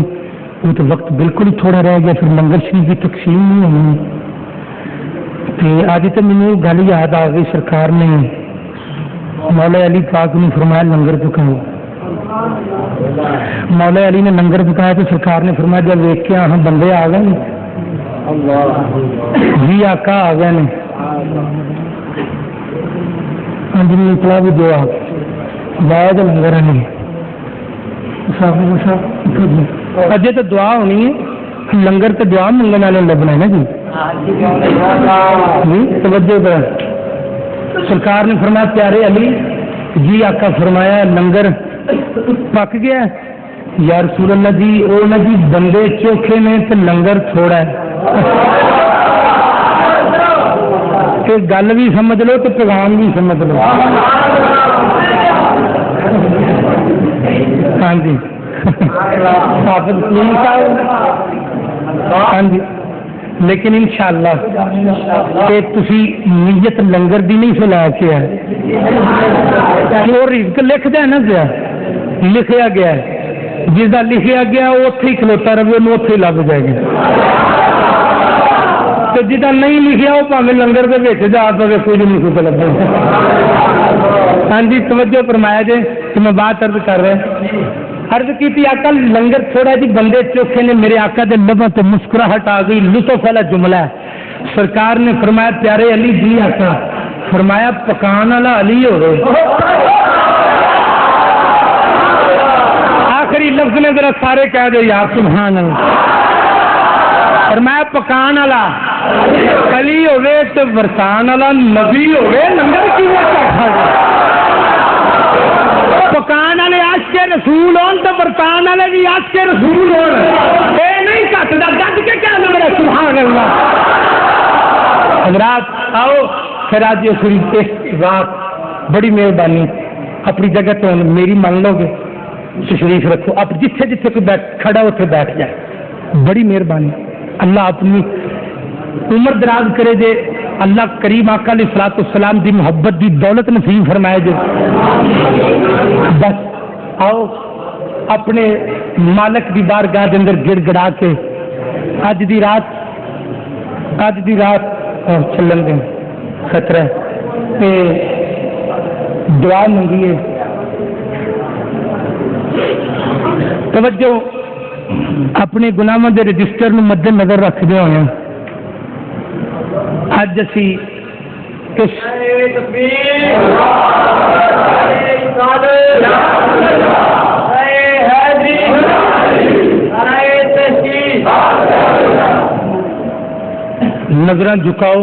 وہ تو وقت بالکل ہی تھوڑا رہ گیا، پھر لنگر شریف کی تقسیم نہیں ہونی. اج تو مجھے گل یاد آ گئی، سرکار نے مولا علی پاک نے فرمایا لنگر پکاؤ. مولا علی نے لنگر پکایا تو سرکار نے فرمایا جب ویک کے ہاں بندے آ گئے جی آقا آ گئے نے. ہاں جی نکلا بھی دو آیا تو لنگر نہیں اجے تو دعا ہونی ہے، لنگر تو دعا منگن والے لبنا ہے نا جی. توجہ کر. سرکار نے فرمایا پیارے علی جی آقا فرمایا لنگر پک گیا. یا رسول اللہ جی وہ نا جی بندے چوکھے نے تو لنگر تھوڑا ہے. کہ گل بھی سمجھ لو تو پیغام بھی سمجھ لو. ہاں جی ہاں جی لیکن انشاءاللہ کہ تسی نیت لنگر دی نہیں سے لا کے آئے. وہ رزق لکھ دیا نا گیا لکھیا گیا ہے، جس کا لکھیا گیا وہ اتنے ہی کھلوتا رہے وہ اتنے ہی لگ جائے گا. تو جہاں نہیں لکھیا وہ پاوے لنگر کے بچ جا پے کوئی نہیں کچھ لگے. ہاں جی توجہ فرمایا جی کہ میں بات عرض کر رہا عرض کی تھی آقا لنگر تھوڑا جی بندے چوکھے نے. میرے آقا دے لبوں تے مسکراہٹ آ گئی، لطف والا جملہ ہے. سرکار نے فرمایا پیارے علی جی آقا فرمایا پکان والا علی ہو گئے. آخری لفظ نے ذرا سارے کہہ دے یا سبحان اللہ. فرمایا پکان والا علی ہوئے تو برسان والا نبی ہوئے لنگر کی پکان والے عاشق رسول ہون تو برتان والے بھی عاشق رسول ہون. یہ نہیں گھٹتا گج کے کہنا میرا سبحان اللہ. حضرات آؤ پھر آج یہ رات بڑی مہربانی اپنی جگہ تو میری مان لو گے تشریف رکھو. آپ جتھے جتھے کوئی کھڑا اتنے بیٹھ جائے. بڑی مہربانی اللہ اپنی عمر دراز کرے جے. اللہ کریم آقا علیہ الصلوۃ والسلام دی محبت دی دولت نصیب فرمائے جے. بس آؤ اپنے مالک دی بارگاہ دے اندر گڑ گڑا کے اج دی رات چلن دیں خطرہ تے دعا منگیے. توجہ اپنے گناہوں دے رجسٹر نو مد نظر رکھتے ہوئے اج اسی اس نظراں جھکاؤ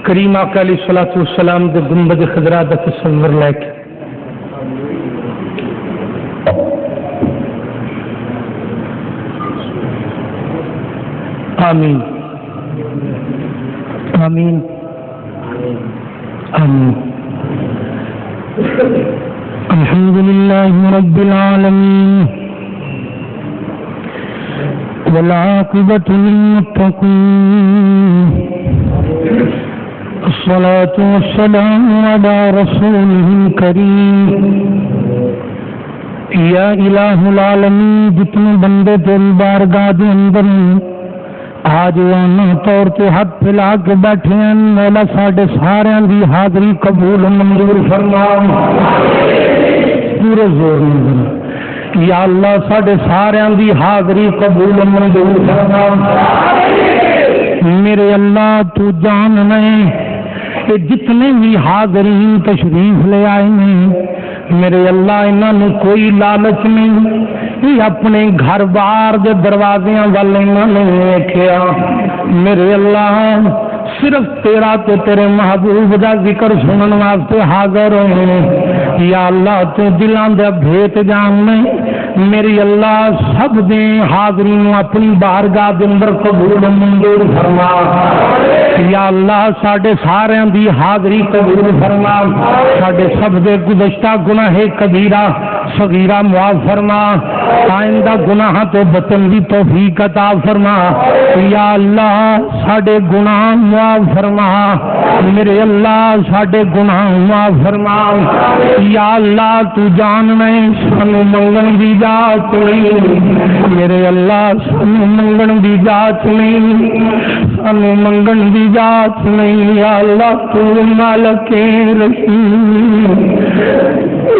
کریم آقا علیہ الصلوۃ والسلام دے گنبد خضرا دا تصور لے کے. آمین آمین آمین. الحمد للہ رب العالمین والعاقبۃ للمتقین الصلاۃ والسلام علی رسولہ الکریم. یا الہ العالمین جتنے بندے تیری بارگاہ دے اندر آج وانا طور تے حد پھیلا کے بیٹھے ہیں مولا ساڈے سارے دی حاضری قبول منظور فرما. پورے زور میں یا اللہ ساڈے سارے دی حاضری قبول منظور فرما. میرے اللہ تو جان نہیں کہ جتنے بھی حاضرین تشریف لے آئے ہیں میرے اللہ انہوں کوئی لالچ نہیں، یہ اپنے گھر بار کے دروازیاں وال انہوں نے ویکھیا میرے اللہ صرف تیرا تے تیرے محبوب دا ذکر سنن واسطے حاضر ہوئے یا اللہ تو دلاں دے بھیت جاننے میری اللہ سب دے حاضرین اپنی بارگاہ دے اندر قبول منظور فرما یا اللہ ساڈے سارے دی حاضری قبول فرما ساڈے سب دے گزشتہ گناہ کبیرہ صغیرہ معاف فرما آئندہ گناہ تو بچن دی توفیق عطا فرما یا اللہ ساڈے گناہ معاف فرما میرے اللہ ساڈے گناہ معاف فرما یا اللہ تو جان میں سانو منگن دی جات نہیں میرے اللہ سانو منگن دی جات نہیں سانو منگن دی جات نہیں یا اللہ تو مالک رحیم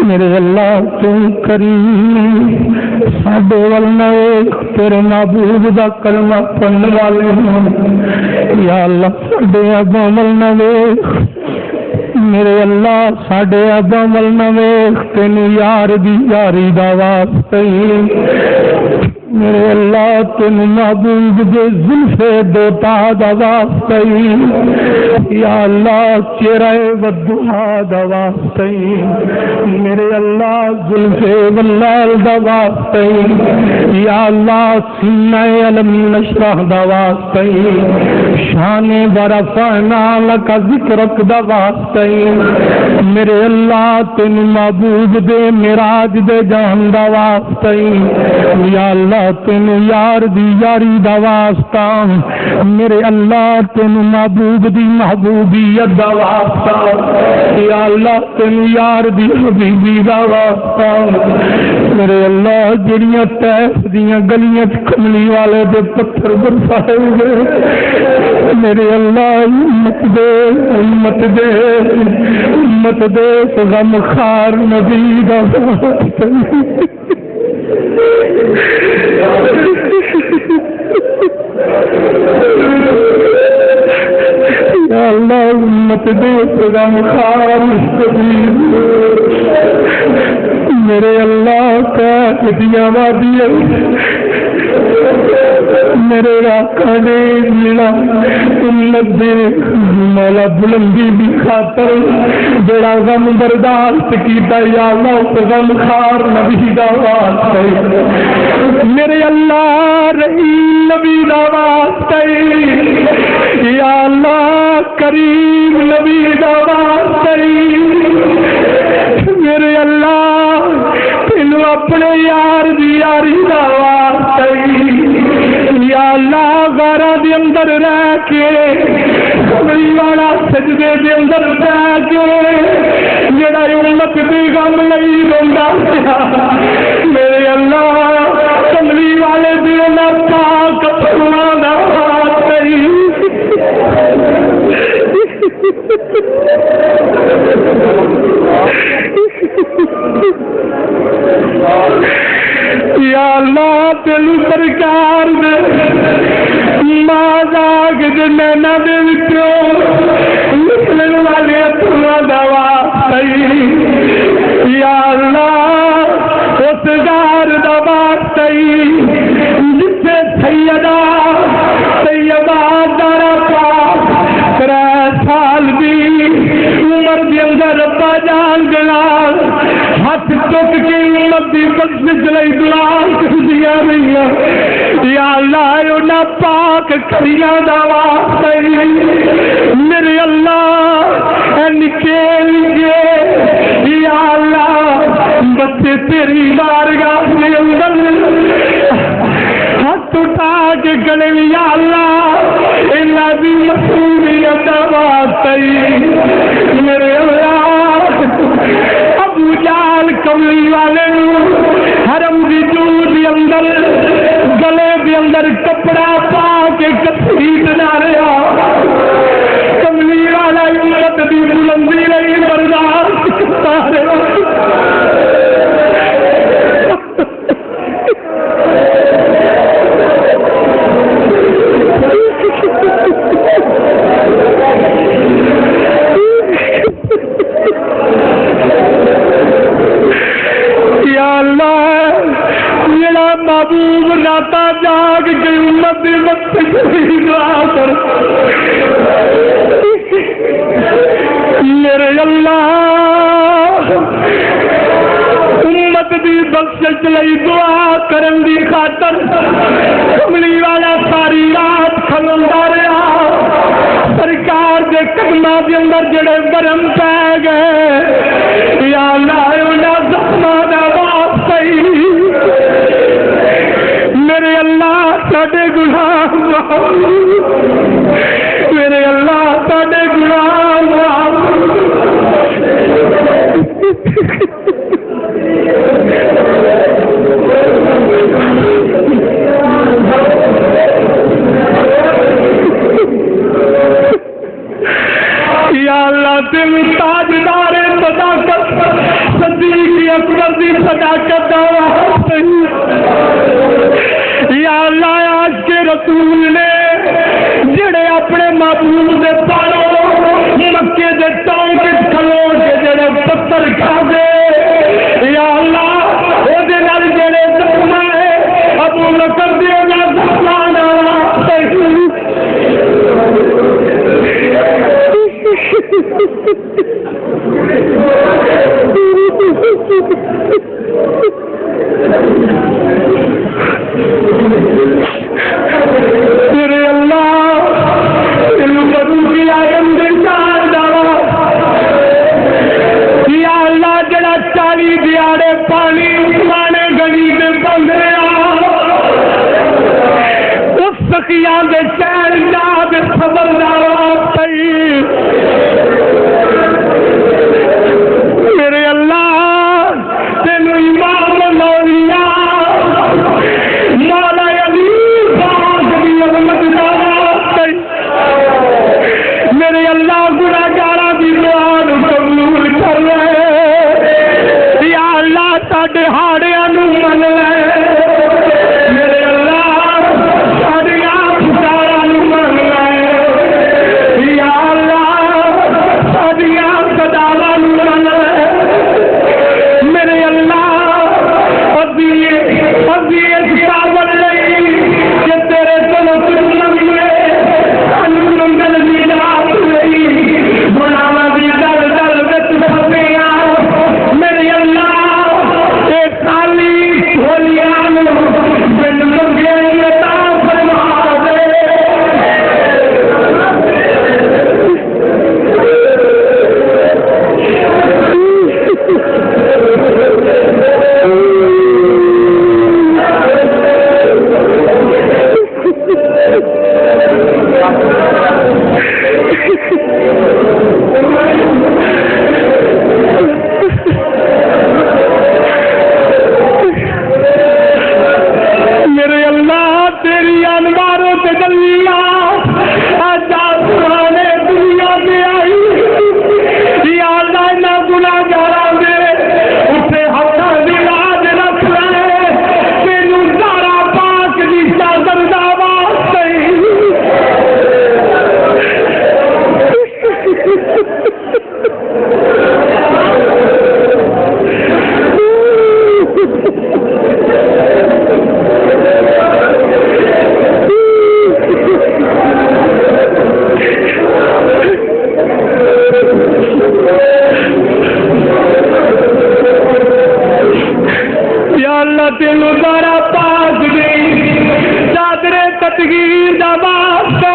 میرے اللہ تو کریم ساڈے ول نیک تیرے محبوب دا کلمہ پڑھن والے ہوں یا اللہ ساڈے اگوں ول نیک میرے اللہ ساڈے اگوں ول نیک تینوں یار دی یاری دا واسطے میرے اللہ تین محبوب دے زلفے دوتا دا واسطے یا اللہ چہرہ ودھا دا واسطے میرے اللہ زلفے واللال دا واسطے یا اللہ سینہ علم نشرح دا واسطے شان ورفعنا لک ذکرک دا واسطے میرے اللہ تین محبوب دے معراج دے جان دا واسطے یا اللہ تین یار دی یاری دا واسطہ میرے اللہ تین محبوب دی محبوبیت دا واسطہ یا اللہ تین یار دی حبیبی دا واسطہ میرے اللہ جڑیاں طیف دیاں گلیاں کملی والے دے پتھر برسائے ہوئے میرے اللہ امت دے غم خار نبی دا واسطہ یا اللہ امت دے غم خار میرے اللہ کا ہدیہ وادی میرے آقا نے ملا امت دے مولا بلندی دی خاطر جڑا غم برداشت کیتا یا اللہ غم خار نبی دا واسطے میرے اللہ رحیم نبی دا واسطے یا اللہ کریم نبی دا واسطے میرے اللہ تینوں اپنے یار دی یاری دا واسطے یا اللہ غارہ دے اندر رہ کے کملی والا سجدے دے اندر رہ کے جڑا امت دی غم نہیں روندا میرے اللہ کملی والے دے اندر پاک فرمانا یا اللہ تینو سرکار دے مازاگ دے نینا دے وچوں نکلن والے اتنا دا واسطے یا اللہ اس غار دا واسطے جتھے سیدہ دارا پاک 3 سال دی عمر دے اندر ابا جان جلال ہاتھ چک کے امت دی بخشش لئی دعا کردیاں رہیاں یا اللہ انہاں پاک کھڑیاں دا واسطے میرے اللہ اے نکے یا اللہ بچے تیری بارگاہ دے اندر ہاتھ اٹھا کے گلے یا اللہ اللہ دی مسئولیت دا واسطے میرے اللہ ابو جال کملی والے حرم دی جوڑ دی اندر گلے دی اندر کپڑا پا کے کسیت نہ رہا کملی والا امت دی بلندی نہیں برداشت کرتا رہا دی بخشش دی دعا کر میرے اللہ امت دی بخشش لئی دعا کرن دی خاطر کملی والا ساری رات کھلوندا رہا سرکار دے قدماں دے اندر جڑے برم پے گئے یا اللہ انہاں زخماں دا واسطہ میرے اللہ ساڈے گناہ معاف میرے اللہ ساڈے گناہ معاف یا اللہ تم تاجدار صداقت صدیق اکبر دی صداقت دا واسطہ یا اللہ آج کے رسول نے جڑے اپنے محبوب دے پالو مکے دے ٹانک کھلو کے جڑے پتھر کھا دے یا اللہ او دے نال جڑے زخم ہے ابو بکر دے نال زخمان میرے اللہ یا اللہ جڑا 40 دیاڑے پانی پانے گلی میں بند رہا اس سخیاں دے شہر یاد خبردار پئی میرے اللہ تینو امام مولا مولا علی پاک دی عظمت دا واسطہ میرے اللہ گناہگاراں دی دعا نو قبول کر لے یا اللہ ساڈے ہاڑیاں نو من لے میرے اللہ ساڈیاں پکاراں نو من لے یا اللہ ساڈیاں صداواں نو من لے میرے اللہ ابھی اس کاول لئی کہ تیرے تو منگے منگل دی رات لئی گناہاں دی دل دل وچ پھسیا میرے اللہ اے خالی جھولیاں نو بن منگے عطا فرما دے میرے اللہ تیری انواروں سے جلیات آج آسمانے دنیا میں آئی یا اللہ نہ گناہگاراں دے اٹھے ہتھاں دی لاج رکھ لے تینوں زہرا پاک دی چادر دا واسطہ یا اللہ تینوں زہرا پاک دی چادر تطہیر دا واسطہ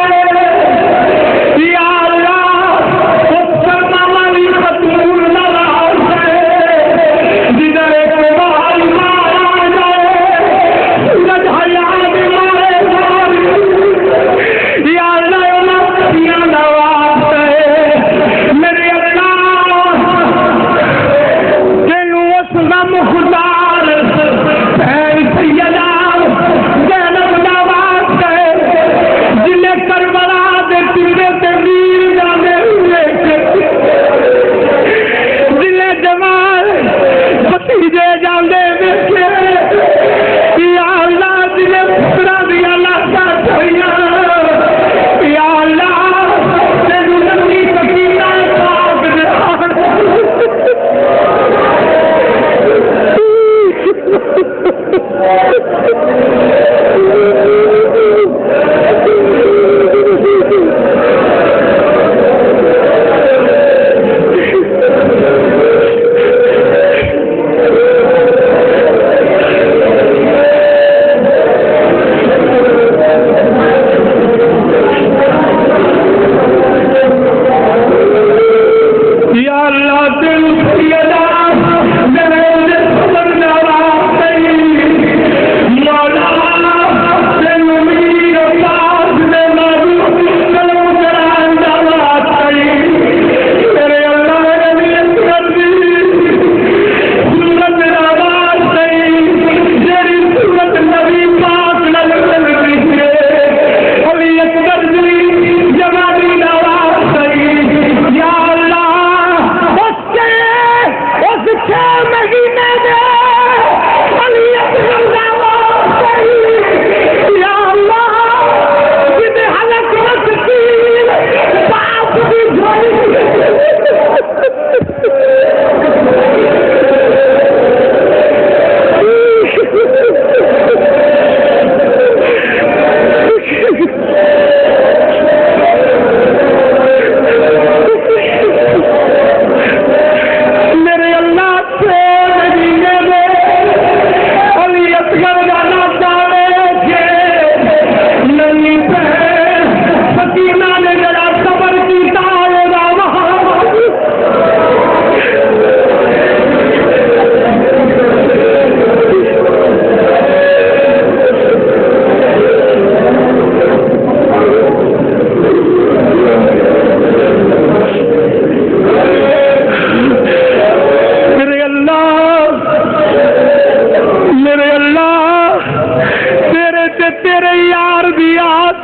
یا اللہ اس سرما والی خاتون دا واسطہ جدھر ایک بار مارا جائے جد حیا دی مارے یا اللہ امتیاں دا واسطہ میرے اللہ تینوں اس غم خدار بہن سیدہ زینب دا واسطہ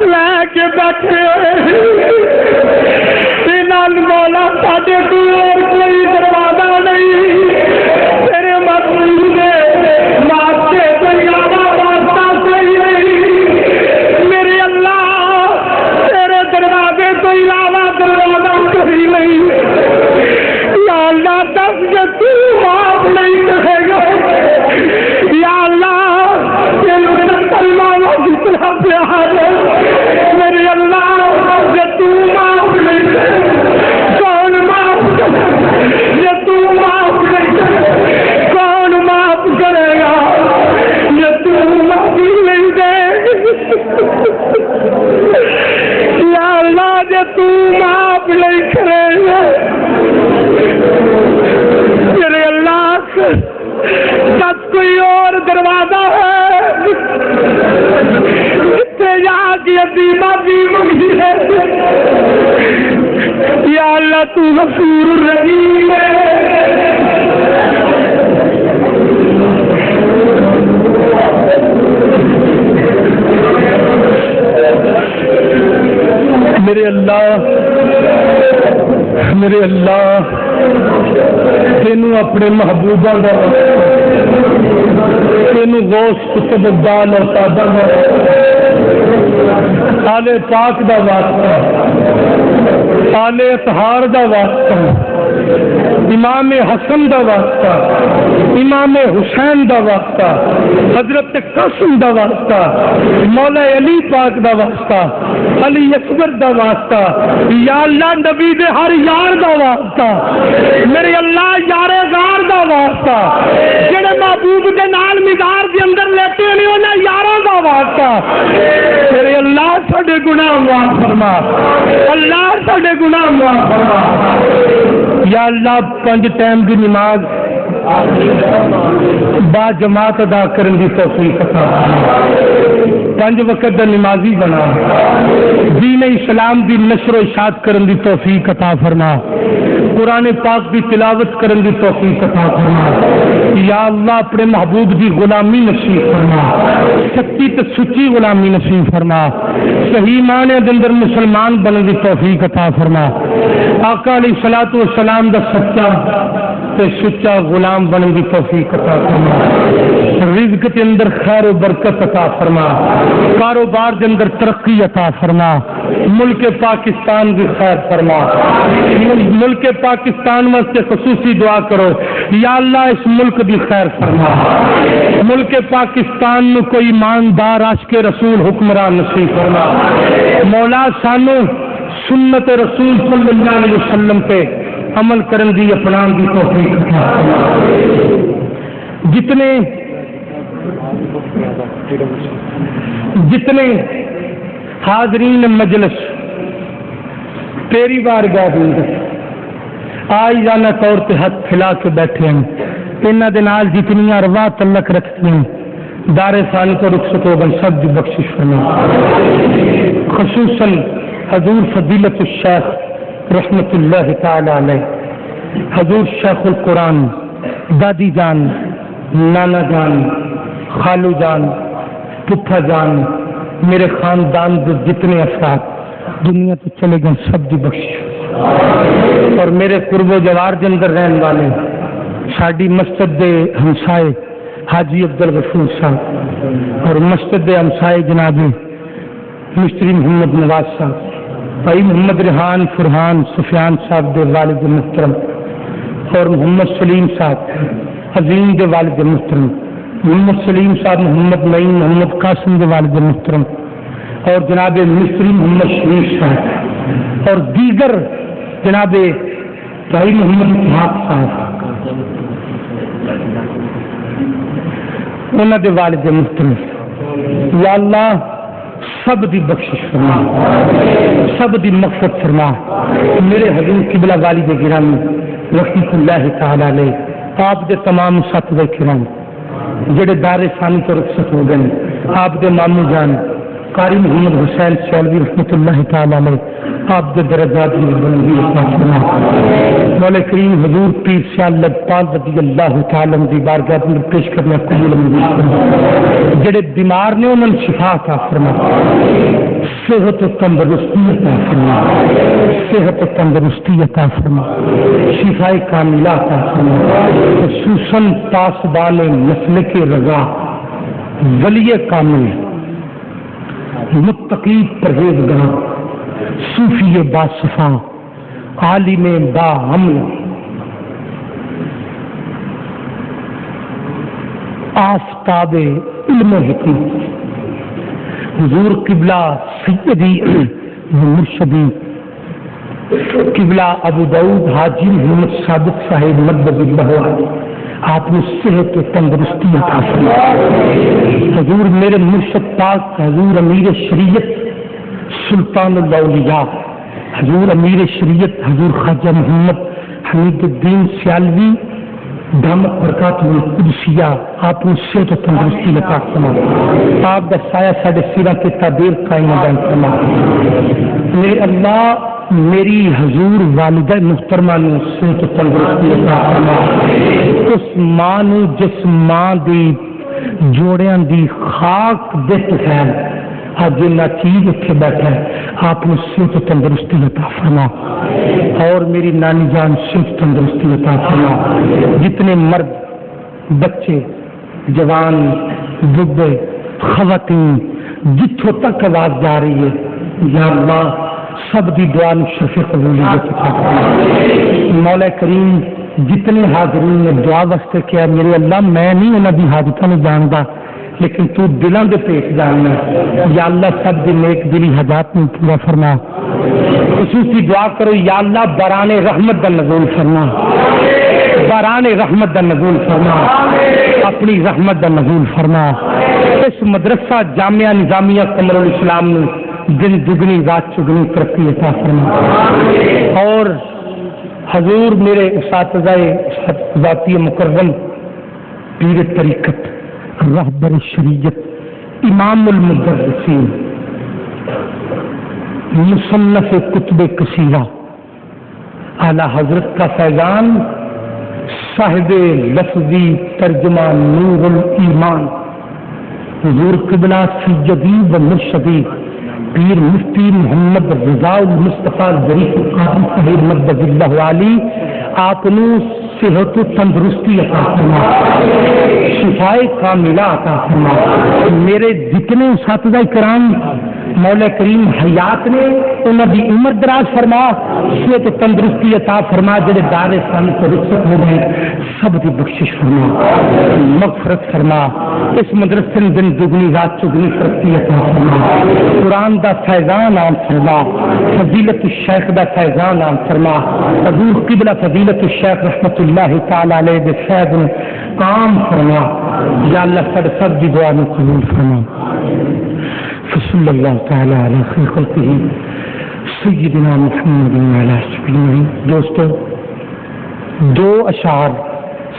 ہاتھ لے کے بیٹھے مولا ساڈے کو اور کوئی دروازہ نہیں، تیرے محبوب نے واسطے کوئی واسطہ کوئی نہیں، میرے اللہ تیرے دروازے تو علاوہ دروازہ کوئی نہیں، یا اللہ دس کے تو معاف نہیں کرے گا، یا اللہ جتنا پیار ہے میرے اللہ یہ تو معاف نہیں کرے کون معاف کرے، یہ تو معاف نہیں کرے کون معاف کرے گا، یہ تو معاف نہیں دے یا اللہ یہ تو معاف نہیں کرے گا میرے اللہ بس کوئی اور دروازہ ہے یا اللہ تو غفور الرحیم میرے اللہ میرے اللہ تینوں اپنے محبوبہ دا تینوں غوث کتب الدال اور سادہ آل پاک دا واسطہ، آل اطہار دا واسطہ، امام حسن دا واسطہ، امام حسین دا واسطہ، حضرت قاسم دا واسطہ، مولا علی پاک دا واسطہ، علی اکبر دا واسطہ، یا اللہ نبی دے ہر یار دا واسطہ، میرے اللہ یار غار دا واسطہ، جڑے محبوب دے نال مزار دے اندر لیٹے نے انہاں یاراں دا واسطہ، میرے اللہ ساڈے گناہ معاف فرما، اللہ ساڈے گناہ معاف فرما، یا اللہ 5 ٹائم دی نماز با جماعت ادا کرن دی توفیق عطا فرما، 5 وقت دا نمازی بنا، دین اسلام دی نشر و اشاعت کرن دی توفیق عطا فرما، قرآن پاک دی تلاوت کرن دی توفیق عطا فرما، یا اللہ اپنے محبوب دی غلامی نصیب فرما، سچی تے سچی غلامی نصیب فرما، صحیح معنی دے اندر مسلمان بنن دی توفیق عطا فرما، آقا علیہ الصلوۃ والسلام دا سچا تے سچا غلام بنن دی توفیق عطا فرما، رزق کے اندر خیر و برکت عطا فرما، کاروبار کے اندر ترقی عطا فرما، ملک پاکستان بھی خیر فرما، ملک پاکستان واسطے خصوصی دعا کرو، یا اللہ اس ملک بھی خیر فرما، ملک پاکستان نو کوئی ایماندار عاشق رسول حکمران نصیب فرما، مولا سانو سنت رسول صلی اللہ علیہ وسلم پہ عمل کرن دی اپنان دی توفیق عطا فرما، جتنے حاضرین مجلس تیری بارگاہ دے آئی جانا طور پہ ہاتھ پھیلا کے بیٹھے ہیں، انہاں دے نال جتنی ارواح تعلق رکھتے ہیں دار ثانی کو رخصت ہو گئے سب دی بخشش فرما، خصوصاً حضور فضیلت الشیخ رحمت اللہ تعالی علیہ، حضور شیخ القرآن، دادی جان، نانا جان، خالو جان، پپھا جان، میرے خاندان کے جتنے افراد دنیا تو چلے گئے سب دی بخشش، اور میرے قرب و جوار کے اندر رہن والے ساڈی مسجد دے ہمسائے حاجی عبدالغفور صاحب اور مسجد دے ہمسائے جناب مستری محمد نواز صاحب، بھائی محمد ریحان فرحان سفیان صاحب دے والد محترم، اور محمد سلیم صاحب عظیم دے والد محترم، محمد سلیم صاحب محمد نعیم محمد قاسم دے والد محترم، اور جناب مستری محمد شریف صاحب، اور دیگر جناب بھائی محمد اسحاق صاحب انہوں دے والد محترم، یا اللہ سب دی بخشش فرما، سب دی مغفرت فرما، میرے حضور قبلہ والد گرامی رحمۃ اللہ تعالی علیہ، آپ دے تمام اساتذہ کرام جڑے دار ثانی تو رخصت ہو گئے، آپ دے مامو جان قاری محمد حسین سیلوی رحمۃ اللہ تعالی علیہ، آپ دے درجات میں بلندی عطا فرما، مولا کریم حضور پیر سیال لجپال رضی اللہ تعالی عنہ دی بارگاہ میں پیش کرنا قبول منظور فرما، جڑے بیمار نے انہاں شفا عطا فرما، صحت و تندرستی عطا فرما، صحت و تندرستی عطا فرما، شفاء کاملہ عطا فرما، خصوصاً پاسبان مسلک رضا، ولی کامل، متقی پرہیزگار، صوفی باصفا، عالم با عمل، آفتاب علم و حکمت، حضور قبلہ سیدی مرشدی قبلہ ابو داؤد حاجی محمد صادق صاحب مدد اللہ علیہ، آپ نے صحت و تندرستی عطا فرما۔ حضور میرے مرشد پاک حضور امیر شریعت سلطان الاولیاء، حضور امیر شریعت حضور خواجہ محمد حمید الدین سیالوی دامت برکات القدسیہ، آپ نے صحت و تندرستی عطا فرما۔ آپ کا سایہ ساڈے سراں تے تعبیر قائم دائم فرما۔ میرے اللہ میری حضور والدہ محترمہ نے صحت و تندرستی عطا فرما۔ اس ماں نے جس ماں دی جوڑیاں دی خاک دے تفیل آج ناچیز اتنے بیٹھا ہے، آپ نے صحت و تندرستی عطا فرما، اور میری نانی جان صحت و تندرستی عطا فرما۔ جتنے مرد بچے جوان بڈھے خواتین جتوں تک آواز جا رہی ہے، یا اللہ سب دی دعا نو شرف قبولیت عطا فرما۔ مولا کریم جتنے حاضرین نے دعا واسطے کیا، میرے اللہ میں نہیں انہاں دی حاجتاں نوں جاندا، لیکن تو دلوں دے پیش جاننا، یا اللہ سب دی نیک دلی حاجات نوں پورا فرما۔ خصوصی دعا کرو، یا اللہ باران رحمت دا نزول فرما، باران رحمت دا نزول فرما، اپنی رحمت دا نزول فرما۔ اس مدرسہ جامعہ نظامیہ قمر الاسلام نے دن دگنی رات چگنی ترقی عطا فرما، اور حضور میرے اساتذہ ذاتی مکرم پیر طریقت رہبر شریعت امام المدرسین مصنف کتب کثیرہ اعلی حضرت کا فیضان صاحب لفظی ترجمہ نور الایمان حضور قبلہ سیدی و مرشدی پیر مفتی محمد رضا المصطفیٰ ظریف القادری صاحب مدد اللہ علی، آپ نے صحت و تندرستی عطا فرما، شفائے کاملہ عطا فرما۔ میرے جتنے اساتذہ کرام مولا کریم حیات نے انہوں دی عمر دراز فرما، صحت و تندرستی عطا فرما، جڑے دار اسلام کو رخصت ہو گئے سب دی بخشش فرما، مغفرت فرما، اس مدرسے نے دن دگنی رات چگنی ترقی عطا فرما، قرآن دا فیضان عام فرما، فضیلت الشیخ دا فیضان عام فرما، حضور قبلہ فضیلت الشیخ رحمت اللہ تعالی علیہ دے فیض عام فرما، یا اللہ سب دی دعا میں قبول فرما۔ فصلی اللہ تعالی علی خیر خلقہ سیدنا محمد وعلی آلہ۔ دوستو دو اشعار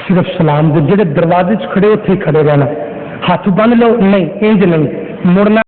صرف سلام دے، جڑے دروازے کھڑے اتنے کھڑے رہنا، ہاتھ بن لو، نہیں انج نہیں مڑنا۔